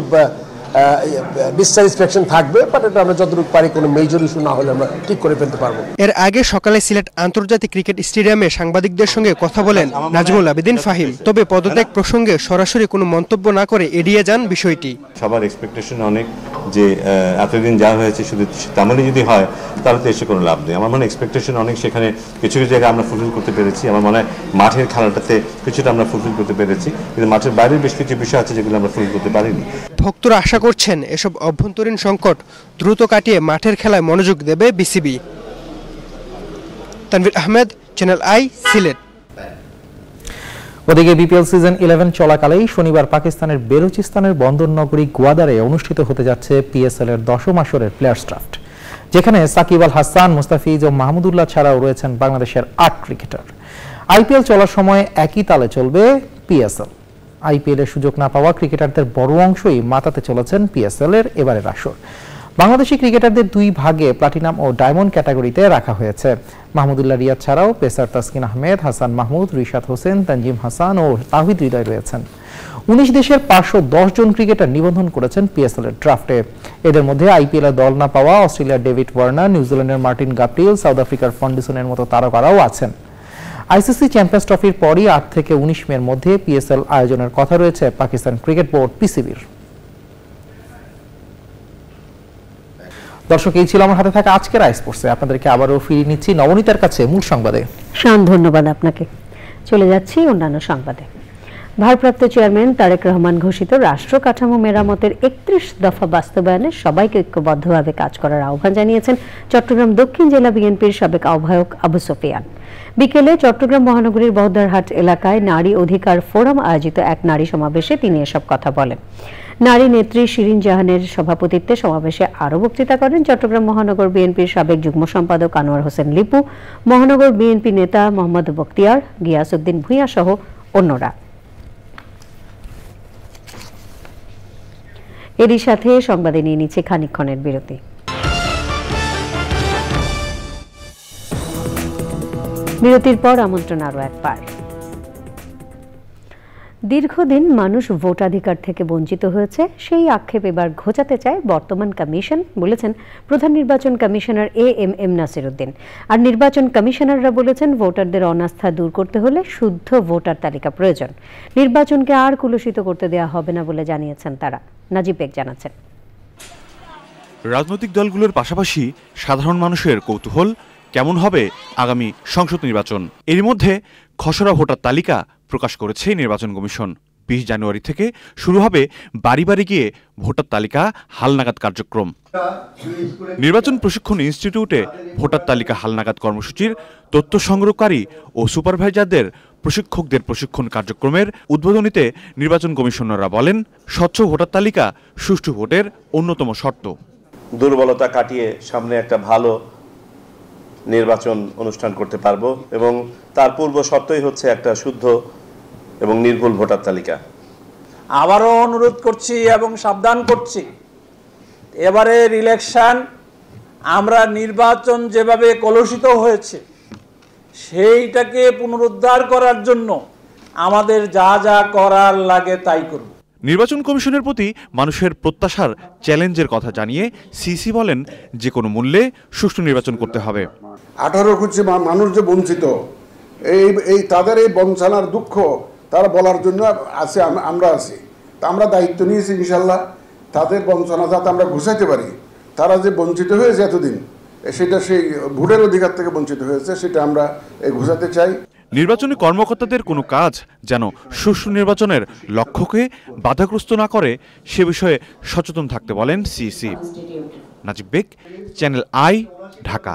Speaker 9: ডিসস্যাটিসফ্যাকশন থাকবে, বাট এটা আমরা যতটুকু পারি কোনো মেজর ইস্যু না হলে আমরা ঠিক করে ফেলতে পারবো।
Speaker 29: এর আগে সকালে সিলেট আন্তর্জাতিক ক্রিকেট স্টেডিয়ামে সাংবাদিকদের সঙ্গে কথা বলেন নাজমুল আবেদিন ফাহিম। তবে পদত্যাগ প্রসঙ্গে সরাসরি কোনো মন্তব্য না করে এড়িয়ে যান বিষয়টি।
Speaker 10: সবার এক্সপেকটেশন অনেক যে এতদিন যা হয়েছে শুধু তেমনই যদি হয় তাহলে তো এসে কোনো লাভ নেই। আমার মনে এক্সপেকটেশন অনেক, সেখানে কিছু কিছু জায়গায় আমরা ফুলফিল করতে পেরেছি। আমার মনে হয় মাঠের খেলাটাতে কিছুটা আমরা ফুলফিল করতে পেরেছি, কিন্তু মাঠের বাইরের বেশ কিছু বিষয় আছে যেগুলো আমরা ফুলফিল করতে পারিনি।
Speaker 29: ভক্তরা আশা করছেন এসব অভ্যন্তরীণ সংকট দ্রুত কাটিয়ে মাঠের খেলায় মনোযোগ দেবে BCB. Tanvir Ahmed, channel I, Sylhet.
Speaker 28: ওদিকে বিপিএল সিজন 11 চলাকালেই শনিবার পাকিস্তানের বেলুচিস্তানের বন্দর নগরী গোয়াদারে অনুষ্ঠিত হতে যাচ্ছে পিএসএল এর 10ম আসরের প্লেয়ার্স ড্রাফট, যেখানে সাকিব আল হাসান, মুস্তাফিজ ও মাহমুদুল্লাহ ছাড়াও রয়েছেন বাংলাদেশের 8 ক্রিকেটার। আইপিএল চলার সময় একই তালে চলবে পিএসএল। আইপিএল এর সুযোগ না পাওয়া ক্রিকেটারদের বড় অংশই মাতাতে চলেছেন পিএসএল এর এবারের আসর। বাংলাদেশি ক্রিকেটারদের দুই ভাগে প্লাটিনাম ও ডায়মন্ড ক্যাটাগরিতে রাখা হয়েছে। মাহমুদুল্লাহ রিয়াদ ছাড়াও পেসার তাসকিন আহমেদ, হাসান মাহমুদ, রিশাদ হোসেন, তানজিম হাসান ও তাওহিদ হৃদয় রয়েছেন। 19 দেশের 510 জন ক্রিকেটার নিবন্ধন করেছেন পিএসএল এর ড্রাফটে। এদের মধ্যে আইপিএল এর দল না পাওয়া অস্ট্রেলিয়ার ডেভিড ওয়ার্নার, নিউজিল্যান্ডের মার্টিন গাপটিল, সাউথ আফ্রিকার ফন্ডিসনের মতো তারকারাও আছেন। আইসিসি চ্যাম্পিয়ন্স ট্রফির পরই 8 থেকে 19 মের মধ্যে পিএসএল আয়োজনের কথা রয়েছে পাকিস্তান ক্রিকেট বোর্ড পিসিবির। দর্শক, এই ছিল আমার হাতে থাকা আজকের আই স্পোর্টসে। আপনাদেরকে আবারও ফিরিয়ে নিচ্ছি নবনীতার কাছে মূল সংবাদে।
Speaker 1: শান, ধন্যবাদ আপনাকে। চলে যাচ্ছি অন্যান্য সংবাদে। ভারপ্রাপ্ত চেয়ারম্যান তারেক রহমান ঘোষিত রাষ্ট্র কাঠামো মেরামতের 31 দফা বাস্তবায়নে সবাইকে ঐক্যবদ্ধভাবে কাজ করার আহ্বান জানিয়েছেন চট্টগ্রাম দক্ষিণ জেলা বিএনপির সাবেক আহ্বায়ক আবু সুফিয়ান। বিকেলে চট্টগ্রাম মহানগরীর বহদ্দারহাট এলাকায় নারী অধিকার ফোরাম আয়োজিত এক নারী সমাবেশে তিনি এসব কথা বলেন। নারী নেত্রী শিরিন জাহানের সভাপতিত্বে সমাবেশে আরও বক্তৃতা করেন চট্টগ্রাম মহানগর বিএনপির সাবেক যুগ্ম সম্পাদক আনোয়ার হোসেন লিপু, মহানগর বিএনপি নেতা মোহাম্মদ বখতিয়ার, গিয়াসউদ্দিন ভূঁইয়া সহ অন্যরা। এরই সাথে সংবাদে নিয়ে নিচ্ছে খানিকক্ষণের বিরতি। বিরতির পর আমন্ত্রণ আরও একবার। দীর্ঘদিন মানুষ ভোটাধিকার থেকে বঞ্চিত হয়েছে, সেই আক্ষেপ এবার ঘোচাতে চায় বর্তমান কমিশন, বলেছেন প্রধান নির্বাচন কমিশনার এএমএম নাসিরউদ্দিন। আর নির্বাচন কমিশনাররা বলেছেন ভোটারদের অনাস্থা দূর করতে হলে শুদ্ধ ভোটার তালিকা প্রয়োজন। নির্বাচনকে আর কুলুষিত করতে দেওয়া হবে না বলে জানিয়েছেন তারা। নাজিব বেগ জানাচ্ছেন।
Speaker 11: রাজনৈতিক দলগুলোর পাশাপাশি সাধারণ মানুষের কৌতূহল কেমন হবে আগামী সংসদ নির্বাচন। এর মধ্যে খসড়া ভোটার তালিকা প্রকাশ করেছে নির্বাচন কমিশন। 20 জানুয়ারি থেকে শুরু হবে বাড়ি বাড়ি গিয়ে ভোটার তালিকা হালনাগাদ কার্যক্রম। নির্বাচন প্রশিক্ষণ ইনস্টিটিউটে ভোটার তালিকা হালনাগাদ কর্মসূচির তথ্য সংগ্রহকারী ও সুপারভাইজারদের প্রশিক্ষকদের প্রশিক্ষণ কার্যক্রমের উদ্বোধনীতে নির্বাচন কমিশনাররা বলেন, স্বচ্ছ ভোটার তালিকা সুষ্ঠু ভোটের অন্যতম শর্ত।
Speaker 12: দুর্বলতা কাটিয়ে সামনে একটা ভালো নির্বাচন অনুষ্ঠান করতে পারবো এবং তার পূর্ব শর্তই হচ্ছে একটা শুদ্ধ এবং নির্ভুল ভোটার তালিকা।
Speaker 13: আবারও অনুরোধ করছি এবং সাবধান করছি, এবারের ইলেকশন আমরা নির্বাচন যেভাবে কলুষিত হয়েছে সেইটাকে পুনরুদ্ধার করার জন্য আমাদের যা যা করার লাগে তাই করব।
Speaker 11: নির্বাচন কমিশনের প্রতি মানুষের প্রত্যাশার চ্যালেঞ্জের কথা জানিয়ে সিসি বলেন, যে কোনো মূল্যে সুষ্ঠু নির্বাচন করতে হবে।
Speaker 14: 18 কোটি মানুষ যে বঞ্চিত, এই তাদের এই বঞ্চনার দুঃখ তারা বলার জন্য আছে, আমরা আছি। তা আমরা দায়িত্ব নিয়েছি ইনশাল্লাহ তাদের বঞ্চনা যাতে আমরা ঘুষাইতে পারি। তারা যে বঞ্চিত হয়েছে এতদিন, সেটা সেই ভোটের অধিকার থেকে বঞ্চিত হয়েছে, সেটা আমরা ঘুষাতে চাই।
Speaker 11: নির্বাচনী কর্মকর্তাদের কোনো কাজ যেন সুষ্ঠু নির্বাচনের লক্ষ্যকে বাধাগ্রস্ত না করে সে বিষয়ে সচেতন থাকতে বলেন CC. Najib beg, channel I, Dhaka.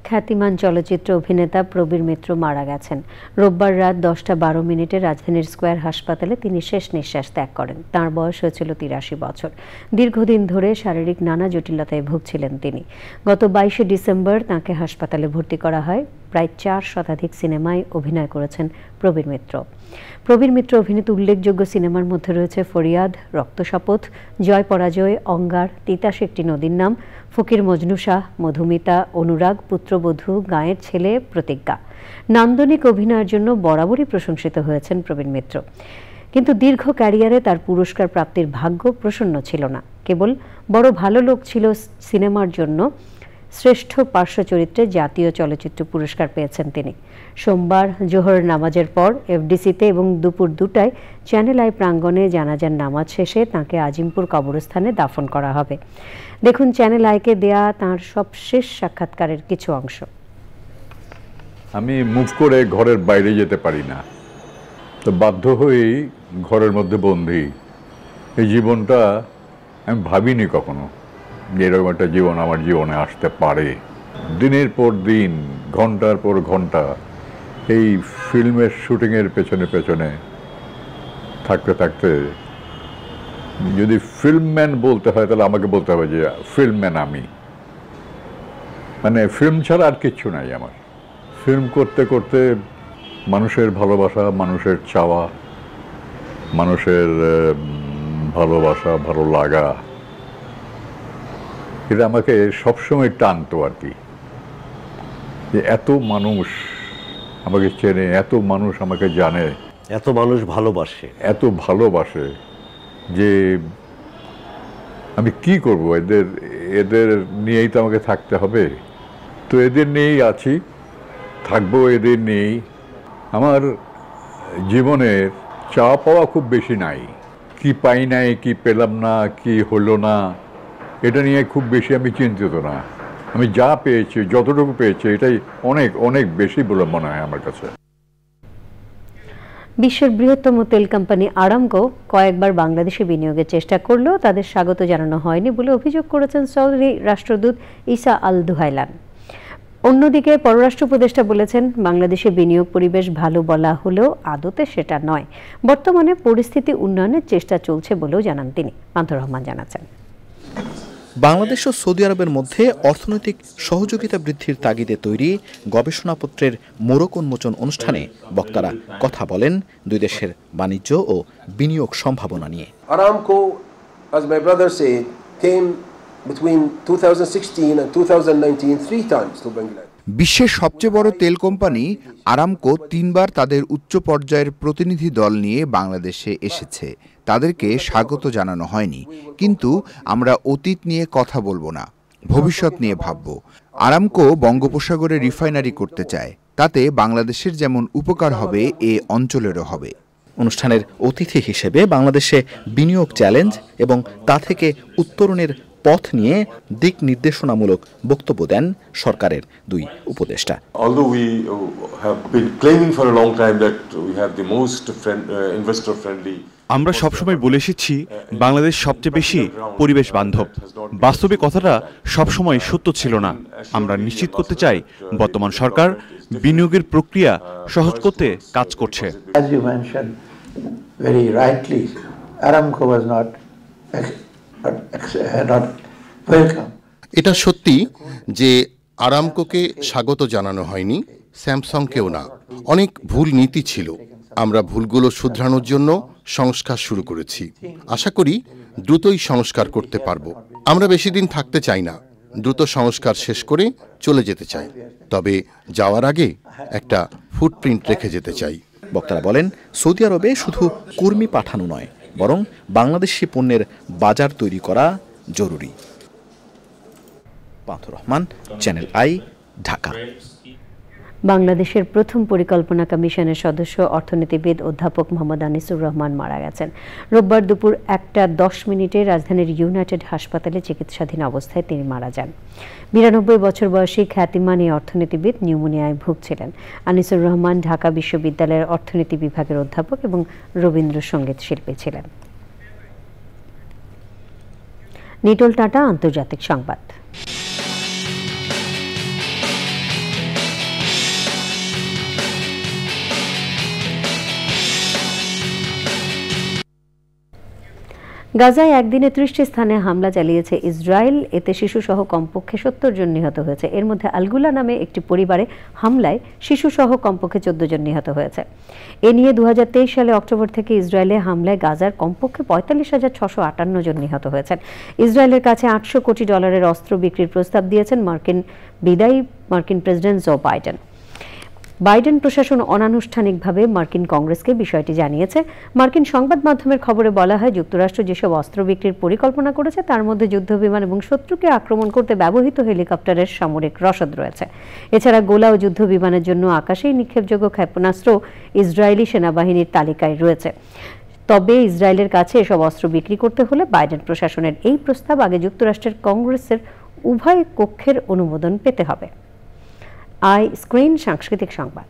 Speaker 1: খ্যাতিমান চলচ্চিত্র অভিনেতা প্রবীর মিত্র মারা গেছেন। রোববার রাত 10:12 রাজধানীর স্কয়ার হাসপাতালে তিনি শেষ নিঃশ্বাস ত্যাগ করেন। তাঁর বয়স হয়েছিল 83 বছর। দীর্ঘদিন ধরে শারীরিক নানা জটিলতায় ভুগছিলেন তিনি। গত 22শে ডিসেম্বর তাঁকে হাসপাতালে ভর্তি করা হয়। প্রায় 4 শতাধিক সিনেমায় অভিনয় করেছেন প্রবীর মিত্র। প্রবীর মিত্র অভিনীত উল্লেখযোগ্য সিনেমার মধ্যে রয়েছে ফরিয়াদ, রক্তশপথ, জয় পরাজয়, অঙ্গার, তিতাস একটি নদীর নাম, ফকির মজনু শাহ, মধুমিতা, অনুরাগ, পুত্রবধূ, গাঁয়ের ছেলে, প্রতিজ্ঞা। নান্দনিক অভিনয়ের জন্য বরাবরই প্রশংসিত হয়েছেন প্রবীর মিত্র, কিন্তু দীর্ঘ ক্যারিয়ারে তার পুরস্কার প্রাপ্তির ভাগ্য প্রসন্ন ছিল না। কেবল বড় ভালো লোক ছিল সিনেমার জন্য শ্রেষ্ঠ পার্শ্ব চরিত্রে জাতীয় চলচ্চিত্র পুরস্কার পেয়েছেন তিনি। সোমবার জোহর নামাজের পর এফডিসিতে এবং দুপুর 2টায় চ্যানেল আই প্রাঙ্গণে জানাজার নামাজ শেষে তাঁকে আজিমপুর কবরস্থানে দাফন করা হবে। দেখুন চ্যানেল আইকে দেয়া তাঁর সবশেষ সাক্ষাৎকারের কিছু অংশ।
Speaker 15: আমি মুভ করে ঘরের বাইরে যেতে পারি না, তো বাধ্য হয়েই ঘরের মধ্যে বন্দী। এই জীবনটা আমি ভাবিনি কখনো এরকম একটা জীবন আমার জীবনে আসতে পারে। দিনের পর দিন, ঘন্টার পর ঘন্টা এই ফিল্মের শুটিংয়ের পেছনে পেছনে থাকতে থাকতে, যদি ফিল্মম্যান বলতে হয় তাহলে আমাকে বলতে হবে যে ফিল্মম্যান আমি, মানে ফিল্ম ছাড়া আর কিচ্ছু নাই আমার। ফিল্ম করতে করতে মানুষের ভালোবাসা, মানুষের চাওয়া, মানুষের ভালোবাসা, ভালো লাগা, এটা আমাকে সবসময় টানতো আর কি। যে এত মানুষ আমাকে চেনে, এত মানুষ আমাকে জানে,
Speaker 16: এত মানুষ ভালোবাসে,
Speaker 15: এত ভালোবাসে যে আমি কি করব, এদের নিয়েই তো আমাকে থাকতে হবে। তো এদের নিয়েই আছি, থাকবো এদের নিয়েই। আমার জীবনের চাওয়া পাওয়া খুব বেশি নাই, কি পাই নাই, কি পেলাম না, কি হলো না, এটা নিয়ে খুব বেশি আমি চিন্তিত না। আমি যা পেয়েছি, যতটুকু পেয়েছি, এটাই অনেক অনেক বেশি বলে মনে হয় আমার কাছে।
Speaker 1: বিশ্বের বৃহত্তম তেল কোম্পানি আরামকো কয়েকবার বাংলাদেশে বিনিয়োগের চেষ্টা করলেও তাদের স্বাগত জানানো হয়নি বলে অভিযোগ করেছেন সৌদি রাষ্ট্রদূত ইসা আল দুহাইলান। অন্যদিকে পররাষ্ট্র উপদেষ্টা বলেছেন, বাংলাদেশে বিনিয়োগ পরিবেশ ভালো বলা হলেও আদতে সেটা নয়। বর্তমানে পরিস্থিতি উন্নয়নের চেষ্টা চলছে বলেও জানান তিনি। পান্থর রহমান জানাচ্ছেন,
Speaker 17: বাংলাদেশ ও সৌদি আরবের মধ্যে অর্থনৈতিক সহযোগিতা বৃদ্ধির তাগিদে তৈরি গবেষণাপত্রের মোড়ক উন্মোচন অনুষ্ঠানে বক্তারা কথা বলেন দুই দেশের বাণিজ্য ও বিনিয়োগ সম্ভাবনা নিয়ে।
Speaker 9: Aramco, as my brother said, came between 2016 and 2019 3 times to Bangladesh.
Speaker 18: বিশ্বের সবচেয়ে বড় তেল কোম্পানি আরামকো 3বার তাদের উচ্চ পর্যায়ের প্রতিনিধি দল নিয়ে বাংলাদেশে এসেছে। তাদেরকে স্বাগত জানানো হয়নি, কিন্তু আমরা অতীত নিয়ে কথা বলবো না, ভবিষ্যৎ নিয়ে ভাবব। আরামকো বঙ্গোপসাগরে রিফাইনারি করতে চায়, তাতে বাংলাদেশের যেমন উপকার হবে এ অঞ্চলেরও হবে।
Speaker 17: অনুষ্ঠানের অতিথি হিসেবে বাংলাদেশে বিনিয়োগ চ্যালেঞ্জ এবং তা থেকে উত্তরণের পথ নিয়ে দিক নির্দেশনামূলক বক্তব্য দেন সরকারের দুই উপদেষ্টা।
Speaker 4: Although we have been claiming for a long time that we have the most investor friendly,
Speaker 11: আমরা সবসময় বলে এসেছি বাংলাদেশ সবচেয়ে বেশি পরিবেশ বান্ধব। বাস্তবে কথাটা সবসময় সত্য ছিল না। আমরা নিশ্চিত করতে চাই বর্তমান সরকার বিনিয়োগের প্রক্রিয়া সহজ করতে কাজ করছে।
Speaker 5: As you mentioned very rightly, Aramco was not welcome.
Speaker 19: এটা সত্যি যে আরামকোকে স্বাগত জানানো হয়নি, স্যামসাংকেও না। অনেক ভুল নীতি ছিল। আমরা ভুলগুলো শুধরানোর জন্য সংস্কার শুরু করেছি। আশা করি দ্রুতই সংস্কার করতে পারব। আমরা বেশি দিন থাকতে চাই না, দ্রুত সংস্কার শেষ করে চলে যেতে চাই, তবে যাওয়ার আগে একটা ফুটপ্রিন্ট রেখে যেতে চাই।
Speaker 17: বক্তারা বলেন, সৌদি আরবে শুধু কর্মী পাঠানো নয়, বরং বাংলাদেশি পণ্যের বাজার তৈরি করা জরুরি। পান্থ রহমান, চ্যানেল আই, ঢাকা। বাংলাদেশের প্রথম পরিকল্পনা কমিশনের সদস্য অর্থনীতিবিদ অধ্যাপক মোহাম্মদ আনিসুর রহমান মারা গেছেন। রোববার দুপুর 1:10 রাজধানীর ইউনাইটেড হাসপাতালে চিকিৎসাধীন অবস্থায় তিনি মারা যান। 92 বছর বয়সী খ্যাতিমান এই অর্থনীতিবিদ নিউমোনিয়ায় ভুগছিলেন। আনিসুর রহমান ঢাকা বিশ্ববিদ্যালয়ের অর্থনীতি বিভাগের অধ্যাপক এবং রবীন্দ্রসঙ্গীত শিল্পী ছিলেন। নিটোল টাটা, আন্তর্জাতিক সংবাদ। গাজায় একদিনে 30টি স্থানে হামলা চালিয়েছে ইসরায়েল। এতে শিশুসহ কমপক্ষে 70 জন নিহত হয়েছে। এর মধ্যে আলগুলা নামে একটি পরিবারে হামলায় শিশুসহ কমপক্ষে 14 জন নিহত হয়েছে। এ নিয়ে 2023 সালে অক্টোবর থেকে ইসরায়েলে হামলায় গাজার কমপক্ষে 45,658 জন নিহত হয়েছেন। ইসরায়েলের কাছে $800 কোটি অস্ত্র বিক্রির প্রস্তাব দিয়েছেন মার্কিন প্রেসিডেন্ট জো বাইডেন। বাইডেন প্রশাসন অনানুষ্ঠানিকভাবে মার্কিন কংগ্রেসকে বিষয়টি জানিয়েছে। মার্কিন সংবাদ মাধ্যমের খবরে বলা হয়, যুক্তরাষ্ট্র যেসব অস্ত্র বিক্রির পরিকল্পনা করেছে তার মধ্যে যুদ্ধবিমান এবং শত্রুকে আক্রমণ করতে ব্যবহৃত হেলিকপ্টারের সামরিক রসদ রয়েছে। এছাড়া গোলা ও যুদ্ধবিমানের জন্য আকাশেই নিক্ষেপযোগ্য ক্ষেপণাস্ত্র ইসরায়েলি সেনাবাহিনীর তালিকায় রয়েছে। তবে ইসরায়েলের কাছে এসব অস্ত্র বিক্রি করতে হলে বাইডেন প্রশাসনের এই প্রস্তাব আগে যুক্তরাষ্ট্রের কংগ্রেসের উভয় কক্ষের অনুমোদন পেতে হবে। আই স্ক্রিন, সাংস্কৃতিক সংবাদ।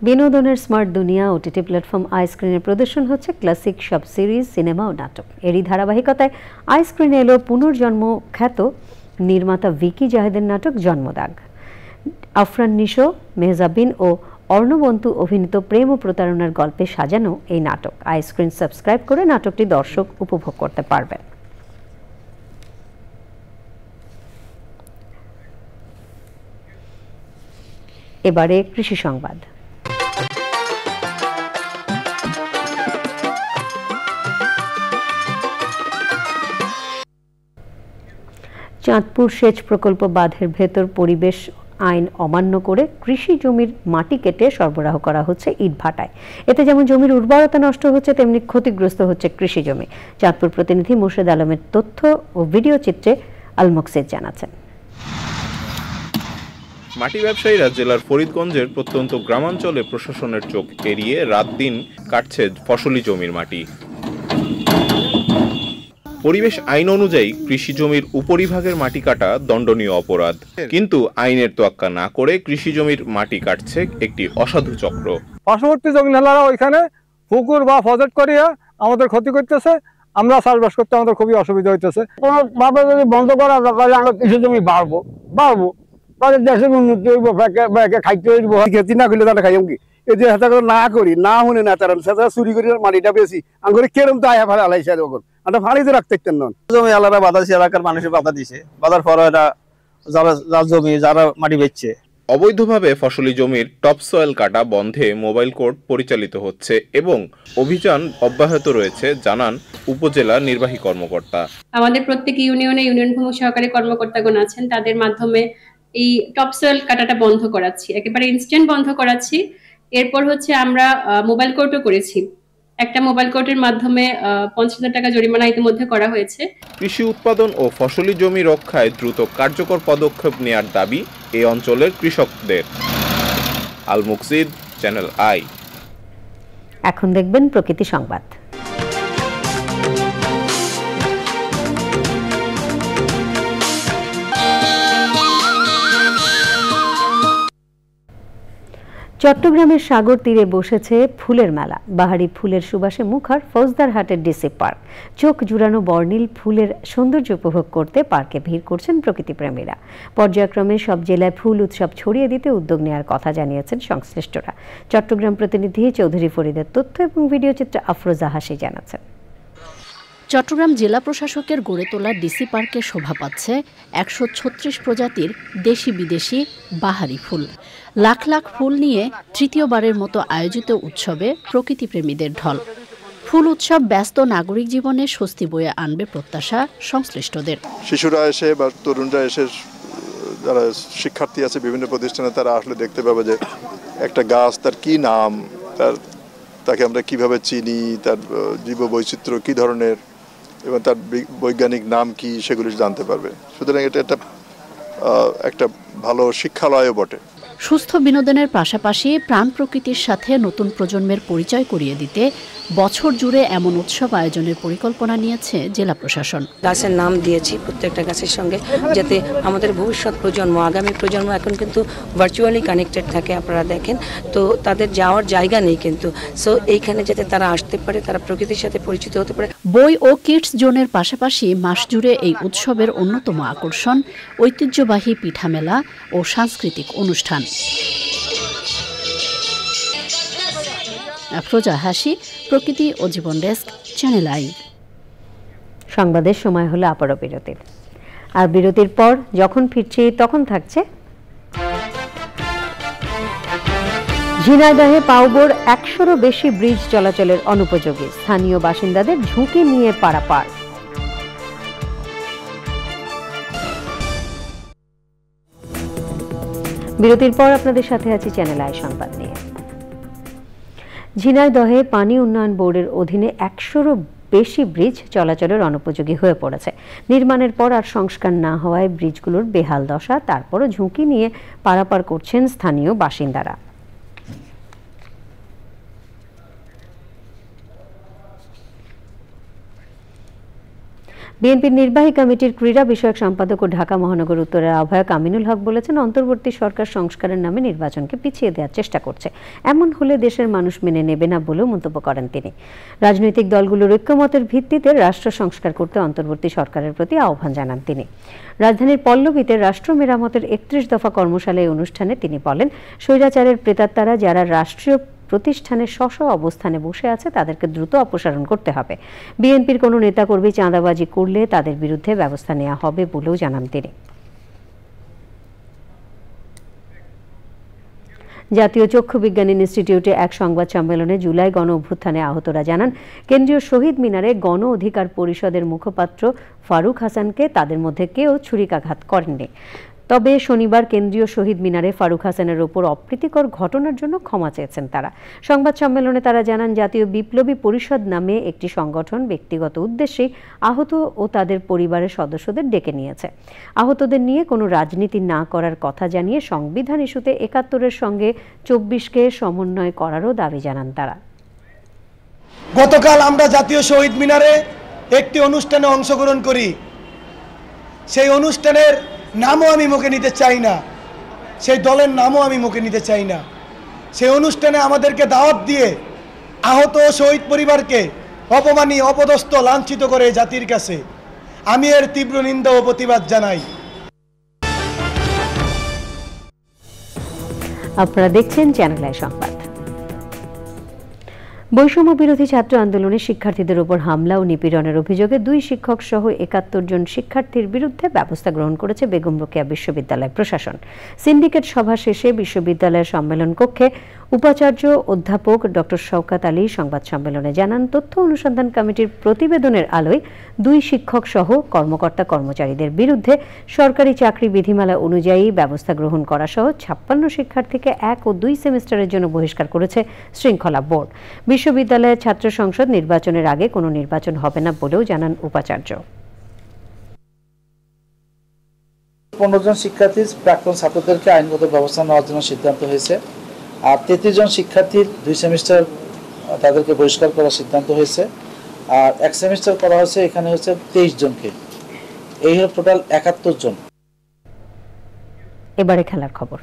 Speaker 17: বিনোদনের স্মার্ট দুনিয়া ওটিটি প্ল্যাটফর্ম আই স্ক্রিনে প্রদর্শন হচ্ছে ক্লাসিক সব সিরিজ, সিনেমা ও নাটক। এরই ধারাবাহিকতায় আই স্ক্রিনে এলো পুনর্জন্ম খ্যাত নির্মাতা ভিকি জাহেদের নাটক জন্মদাগ। আফরান নিশো, মেহজাবিন ও অর্ণবন্তু অভিনীত প্রেম ও প্রতারণার গল্পে সাজানো এই নাটক। আই স্ক্রিন সাবস্ক্রাইব করে নাটকটি দর্শক উপভোগ করতে পারবেন। এবারে কৃষি সংবাদ। চাঁদপুর সেচ প্রকল্প বাঁধের ভেতর পরিবেশ আইন অমান্য করে কৃষি জমির মাটি কেটে সরবরাহ করা হচ্ছে ইটভাটায়। এতে যেমন জমির উর্বরতা নষ্ট হচ্ছে, তেমনি ক্ষতিগ্রস্ত হচ্ছে কৃষি জমি। চাঁদপুর প্রতিনিধি মুর্শেদ আলমের তথ্য ও ভিডিও চিত্রে আলমকসেদ জানাচ্ছেন।
Speaker 2: মাটি ব্যবসায়ীরা জেলার ফরিদগঞ্জের প্রত্যন্ত গ্রামাঞ্চলে প্রশাসনের চোখ এড়িয়ে রাত দিন কাটছে ফসলি জমির মাটি। পরিবেশ আইন অনুযায়ী কৃষি জমির উপরিভাগের মাটি কাটা দণ্ডনীয় অপরাধ, কিন্তু আইনের তোয়াক্কা না করে কৃষি জমির মাটি কাটছে একটি অসাধু চক্র।
Speaker 20: পার্শ্ববর্তী জমিদাররা ওইখানে পুকুর বা প্রজেক্ট করিয়া আমাদের ক্ষতি করতেছে, আমরা চাষবাস করতে আমাদের খুবই অসুবিধা হইতেছে। কোনোভাবে যদি বন্ধ করা যায় তাহলে আমরা কৃষি জমি বাড়বো তাদের দেশের উন্নতি হইব, খাইতে হইব। খেতি না করলে তারা খাইম কি? এই যে হেতা করে না করি, না শুনে না তারা সেটা চুরি করে মাটিটা বেশি আঙ্গুরে কেরম তো আয়া ফেলে আলাইছে তখন আমরা ফাড়িতে রাখতে নন।
Speaker 21: জমি আলাদা বাধা দিচ্ছে, এলাকার মানুষের বাধা দিছে, বাধার পর এটা যারা জমি যারা মাটি বেচছে।
Speaker 2: অবৈধভাবে ফসলি জমির টপ সয়েল কাটা বন্ধে মোবাইল কোর্ট পরিচালিত হচ্ছে এবং অভিযান অব্যাহত রয়েছে, জানান উপজেলা নির্বাহী কর্মকর্তা।
Speaker 22: আমাদের প্রত্যেক ইউনিয়নে ইউনিয়ন ভূমি সহকারী কর্মকর্তাগণ আছেন, তাদের মাধ্যমে এই টপ সয়েল কাটাটা বন্ধ করাচ্ছি, একেবারে ইনস্ট্যান্ট বন্ধ করাচ্ছি। এরপর হচ্ছে আমরা মোবাইল কোর্টও করেছি, একটা মোবাইল কোর্টের মাধ্যমে 50,000 টাকা জরিমানা ইতিমধ্যে করা হয়েছে।
Speaker 2: কৃষি উৎপাদন ও ফসলি জমি রক্ষায় দ্রুত কার্যকর পদক্ষেপ নেয়ার দাবি এই অঞ্চলের কৃষকদের। আল মুকসিদ, চ্যানেল আই।
Speaker 1: এখন দেখবেন প্রকৃতি সংবাদ। চট্টগ্রামের সাগর তীরে বসেছে ফুলের মেলা। বাহারি ফুলের সুবাসে মুখর ফৌজদারহাটের ডিসি পার্ক। চোখ জুড়ানো বর্ণিল ফুলের সৌন্দর্য উপভোগ করতে পার্কে ভিড় করছেন প্রকৃতিপ্রেমীরা। পর্যায়ক্রমে সব জেলায় ফুল উৎসব ছড়িয়ে দিতে উদ্যোগ নেওয়ার কথা জানিয়েছেন সংশ্লিষ্টরা। চট্টগ্রাম প্রতিনিধি চৌধুরী ফরিদের তথ্য এবং ভিডিও চিত্রে আফরোজা হাসি জানাচ্ছেন।
Speaker 3: চট্টগ্রাম জেলা প্রশাসকের গড়ে তোলা ডিসি পার্কে শোভা পাচ্ছে 136 প্রজাতির দেশি বিদেশি বাহারি ফুল। লাখ লাখ ফুল নিয়ে তৃতীয়বারের মতো আয়োজিত উৎসবে প্রকৃতিপ্রেমীদের ঢল। ফুল উৎসব ব্যস্ত নাগরিক জীবনে স্বস্তি বয়ে আনবে প্রত্যাশা সংশ্লিষ্টদের।
Speaker 6: শিশুরা এসে বা তরুণরা এসে, যারা শিক্ষার্থী আছে বিভিন্ন প্রতিষ্ঠানে, তারা আসলে দেখতে পাবে যে একটা গাছ তার কি নাম, তাকে আমরা কিভাবে চিনি, তার জীববৈচিত্র্য কি ধরনের এবং তার বৈজ্ঞানিক নাম কি, সেগুলো জানতে পারবে। সুতরাং এটা একটা ভালো শিক্ষালয়ও বটে।
Speaker 3: সুস্থ বিনোদনের পাশাপাশি প্রাণ প্রকৃতির সাথে নতুন প্রজন্মের পরিচয় করিয়ে দিতে বছর জুড়ে এমন উৎসব আয়োজনের পরিকল্পনা নিয়েছে জেলা প্রশাসন।
Speaker 7: গাছের নাম দিয়েছি প্রত্যেকটা গাছের সঙ্গে, যাতে আমাদের ভবিষ্যৎ প্রজন্ম, আগামী প্রজন্ম এখন কিন্তু ভার্চুয়ালি কানেক্টেড থাকে। আপনারা দেখেন তো তাদের যাওয়ার জায়গা নেই, কিন্তু সো এইখানে যাতে তারা আসতে পারে, তারা প্রকৃতির সাথে পরিচিত হতে পারে।
Speaker 3: বই ও কিডস জোনের পাশাপাশি মাস জুড়ে এই উৎসবের অন্যতম আকর্ষণ ঐতিহ্যবাহী পিঠা মেলা ও সাংস্কৃতিক অনুষ্ঠান। আফরোজা হাসি, প্রকৃতি ও জীবন ডেস্ক, চ্যানেল আই।
Speaker 1: সংবাদের সময় হলো আবারও বিরতির। আর বিরতির পর যখন ফিরছি তখন থাকছে ঝিনাইদহে পাউবোর 100-এরও বেশি ব্রিজ চলাচলের অনুপযোগী, স্থানীয় বাসিন্দাদের ঝুঁকি নিয়ে পারাপার। বিরতির পর আপনাদের সাথে আছি চ্যানেল আই সংবাদ নিয়ে। ঝিনাইদহে পানি উন্নয়ন বোর্ডের অধীনে 100-এরও বেশি ব্রিজ চলাচলের অনুপযোগী হয়ে পড়েছে। নির্মাণের পর আর সংস্কার না হওয়ায় ব্রিজগুলোর বেহাল দশা, তারপরও ঝুঁকি নিয়ে পারাপার করছেন স্থানীয় বাসিন্দারা। বিএনপির নির্বাহী কমিটির ক্রীড়া বিষয়ক সম্পাদক ও ঢাকা মহানগর উত্তরের আহ্বায়ক আমিনুল হক বলেছেন, অন্তর্বর্তী সরকার সংস্কারের নামে নির্বাচনকে পিছিয়ে দেওয়ার চেষ্টা করছে। এমন হলে দেশের মানুষ মেনে নেবে না বলেও মন্তব্য করেন তিনি। রাজনৈতিক দলগুলোর ঐক্যমতের ভিত্তিতে রাষ্ট্র সংস্কার করতে অন্তর্বর্তী সরকারের প্রতি আহ্বান জানান তিনি। রাজধানীর পল্লবীতে রাষ্ট্র মেরামতের 31 দফা কর্মশালায় অনুষ্ঠানে তিনি বলেন, স্বৈরাচারের প্রেতাত্মারা যারা রাষ্ট্রীয় প্রতিষ্ঠানে স্ব অবস্থানে বসে আছে তাদেরকে দ্রুত অপসারণ করতে হবে। বিএনপির কোনো নেতাকর্মী চাঁদাবাজি করলে তাদের বিরুদ্ধে ব্যবস্থা নেওয়া হবে বলেও জানান তিনি। জাতীয় চক্ষু বিজ্ঞান ইনস্টিটিউটে এক সংবাদ সম্মেলনে জুলাই গণ অভ্যুত্থানে আহতরা জানান, কেন্দ্রীয় শহীদ মিনারে গণ অধিকার পরিষদের মুখপাত্র ফারুক হাসানকে তাদের মধ্যে কেউ ছুরিকাঘাত করেননি। তবে শনিবার কেন্দ্রীয় শহীদ মিনারে ফারুক হাসানের ওপর অপ্রীতিকর ঘটনার জন্য ক্ষমা চেয়েছেন তারা। সংবাদ সম্মেলনে তারা জানান, জাতীয় বিপ্লবী পরিষদ নামে একটি সংগঠন ব্যক্তিগত উদ্দেশ্যে আহত ও তাদের পরিবারের সদস্যদের ডেকে নিয়েছে। আহতদের নিয়ে কোনো রাজনীতি না করার কথা জানিয়ে সংবিধান ইস্যুতে 71-এর সঙ্গে 24-কে সমন্বয় করারও দাবি জানান তারা।
Speaker 8: গতকাল আমরা জাতীয় শহীদ মিনারে একটি অনুষ্ঠানে অংশগ্রহণ করি। সেই অনুষ্ঠানের নামও আমি মুখে নিতে চাই না, সেই দলের নামও আমি মুখে নিতে চাই না। সেই অনুষ্ঠানে আমাদেরকে দাওয়াত দিয়ে আহত শহীদ পরিবারকে অপমানী, অপদস্থ, লাঞ্ছিত করে জাতির কাছে আমি এর তীব্র নিন্দা ও প্রতিবাদ জানাই।
Speaker 1: আপনারা দেখছেন চ্যানেল আই সংবাদ। বৈষম্য বিরোধী ছাত্র আন্দোলনে শিক্ষার্থীদের উপর হামলা ও নিপীড়নের অভিযোগে 2 শিক্ষক সহ 71 জন শিক্ষার্থীর বিরুদ্ধে ব্যবস্থা গ্রহণ করেছে বেগম রোকেয়া বিশ্ববিদ্যালয় প্রশাসন। সিন্ডিকেট সভা শেষে বিশ্ববিদ্যালয়ের সম্মেলন কক্ষে উপাচার্য অধ্যাপক ডক্টর শওকত আলী সংবাদ সম্মেলনে জানান, তথ্য অনুসন্ধান কমিটির প্রতিবেদনের আলোয় 2 শিক্ষক সহ কর্মকর্তা কর্মচারীদের বিরুদ্ধে সরকারি চাকরি বিধিমালা অনুযায়ী ব্যবস্থা গ্রহণ করা সহ 56 শিক্ষার্থীকে 1 ও 2 সেমিস্টারের জন্য বহিষ্কার করেছে শৃঙ্খলা বোর্ড। বিশ্ববিদ্যালয়ের ছাত্র সংসদ নির্বাচনের আগে কোনো নির্বাচন হবে না বলেও জানান উপাচার্য।
Speaker 10: 15 জন শিক্ষার্থীর প্রাক্তন ছাত্রদেরকে আইনগত ব্যবস্থা নেওয়ার জন্য সিদ্ধান্ত হয়েছে, আর 33 জন শিক্ষার্থীর 2 সেমিস্টার তাদেরকে বহিষ্কার করার সিদ্ধান্ত হয়েছে, আর 1 সেমিস্টার করা হয়েছে এখানে হচ্ছে 23 জনকে, এই হলো টোটাল 71 জন।
Speaker 1: এবারে খেলার খবর।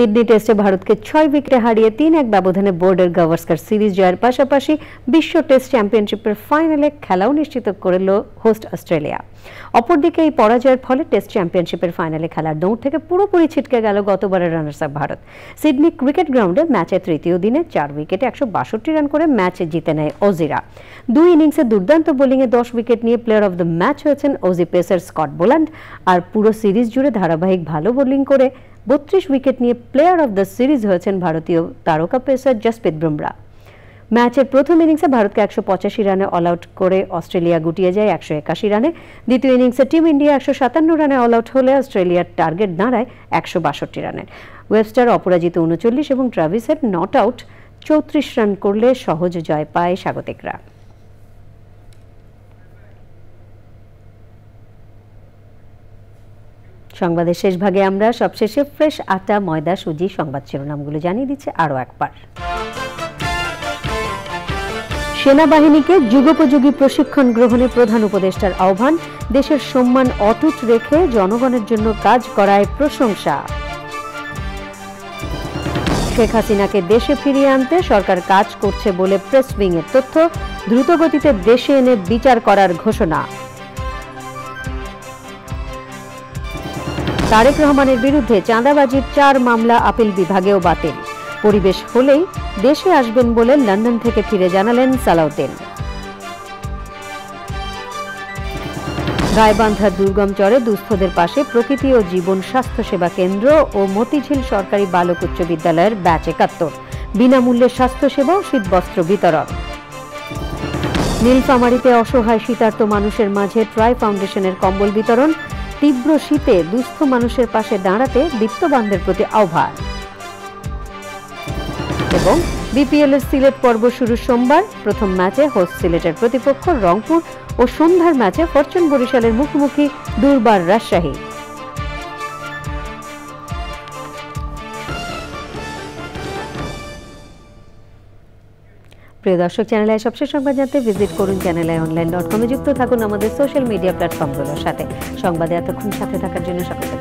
Speaker 1: সিডনি টেস্টে ভারতকে 6 উইকেটে হারিয়ে 3-1 ব্যবধানে বোর্ডের গাভাস্কার সিরিজ জয়ের পাশাপাশি বিশ্ব টেস্ট চ্যাম্পিয়নশিপের ফাইনালে খেলাও নিশ্চিত করল হোস্ট অস্ট্রেলিয়া। অপরদিকে এই পরাজয়ের ফলে টেস্ট চ্যাম্পিয়নশিপের ফাইনালে খেলার দৌড় থেকে পুরোপুরি ছিটকে গেল গতবারের runners up Bharat. Sydney cricket গ্রাউন্ডে ম্যাচের তৃতীয় দিনে 4 উইকেটে 162 রান করে ম্যাচ জিতে নেয় অজিরা। 2 ইনিংসে দুর্দান্ত বোলিংয়ে 10 উইকেট নিয়ে প্লেয়ার অব দ্য ম্যাচ হয়েছেন অজি পেসার স্কট বোল্যান্ড, আর পুরো সিরিজ জুড়ে ধারাবাহিক ভালো বোলিং করে 32 উইকেট নিয়ে প্লেয়ার অব দ্য সিরিজ হয়েছেন ভারতীয় তারকা পেসার জসপ্রীত বুমরা। ম্যাচের প্রথম ইনিংসে ভারতকে 185 রানে অল আউট করে অস্ট্রেলিয়া গুটিয়ে যায় 181 রানে। দ্বিতীয় ইনিংসে টিম ইন্ডিয়া 157 রানে অল আউট হলে অস্ট্রেলিয়ার টার্গেট দাঁড়ায় 162 রানের। ওয়েবস্টার অপরাজিত 39 এবং ট্রাভিসের নট আউট 34 রান করলে সহজ জয় পায় স্বাগতিকরা। সংবাদের শেষ ভাগে আমরা সবশেষে ফ্রেশ আটা, ময়দা, সুজি সংবাদ শিরোনামগুলো জানিয়ে দিচ্ছে আরও একবার। সেনাবাহিনীকে যুগোপযোগী প্রশিক্ষণ গ্রহণে প্রধান উপদেষ্টার আহ্বান, দেশের সম্মান অটুট রেখে জনগণের জন্য কাজ করায় প্রশংসা। শেখ হাসিনাকে দেশে ফিরিয়ে আনতে সরকার কাজ করছে বলে প্রেস উইংয়ের তথ্য, দ্রুতগতিতে দেশে এনে বিচার করার ঘোষণা। তারেক রহমানের বিরুদ্ধে চাঁদাবাজির 4 মামলা আপিল বিভাগেও বাতিল। পরিবেশ হলেই দেশে আসবেন বলে লন্ডন থেকে ফিরে জানালেন সালাউদ্দিন। গাইবান্ধার দুর্গম চরে দুস্থদের পাশে প্রকৃতি ও জীবন স্বাস্থ্য সেবা কেন্দ্র ও মতিঝিল সরকারি বালক উচ্চ বিদ্যালয়ের ব্যাচ 71, বিনামূল্যে স্বাস্থ্যসেবা ও শীতবস্ত্র বিতরণ। নীলফামারীতে অসহায় শীতার্ত মানুষের মাঝে ট্রাই ফাউন্ডেশনের কম্বল বিতরণ। তীব্র শীতে দুস্থ মানুষের পাশে দাঁড়াতে বিত্তবানদের প্রতি আহ্বান। এবং বিপিএল এর সিলেট পর্ব শুরু সোমবার। প্রথম ম্যাচে হোস্ট সিলেটের প্রতিপক্ষ রংপুর ও সন্ধ্যার ম্যাচে ফরচুন বরিশালের মুখোমুখি দুর্বার রাজশাহী। প্রিয় দর্শক, চ্যানেল আই সবশেষ সংবাদ জানতে ভিজিট করুন channelionline.com-এ। যুক্ত থাকুন আমাদের সোশ্যাল মিডিয়া প্ল্যাটফর্মগুলোর সাথে। সংবাদে এতক্ষণ সাথে থাকার জন্য সকলকে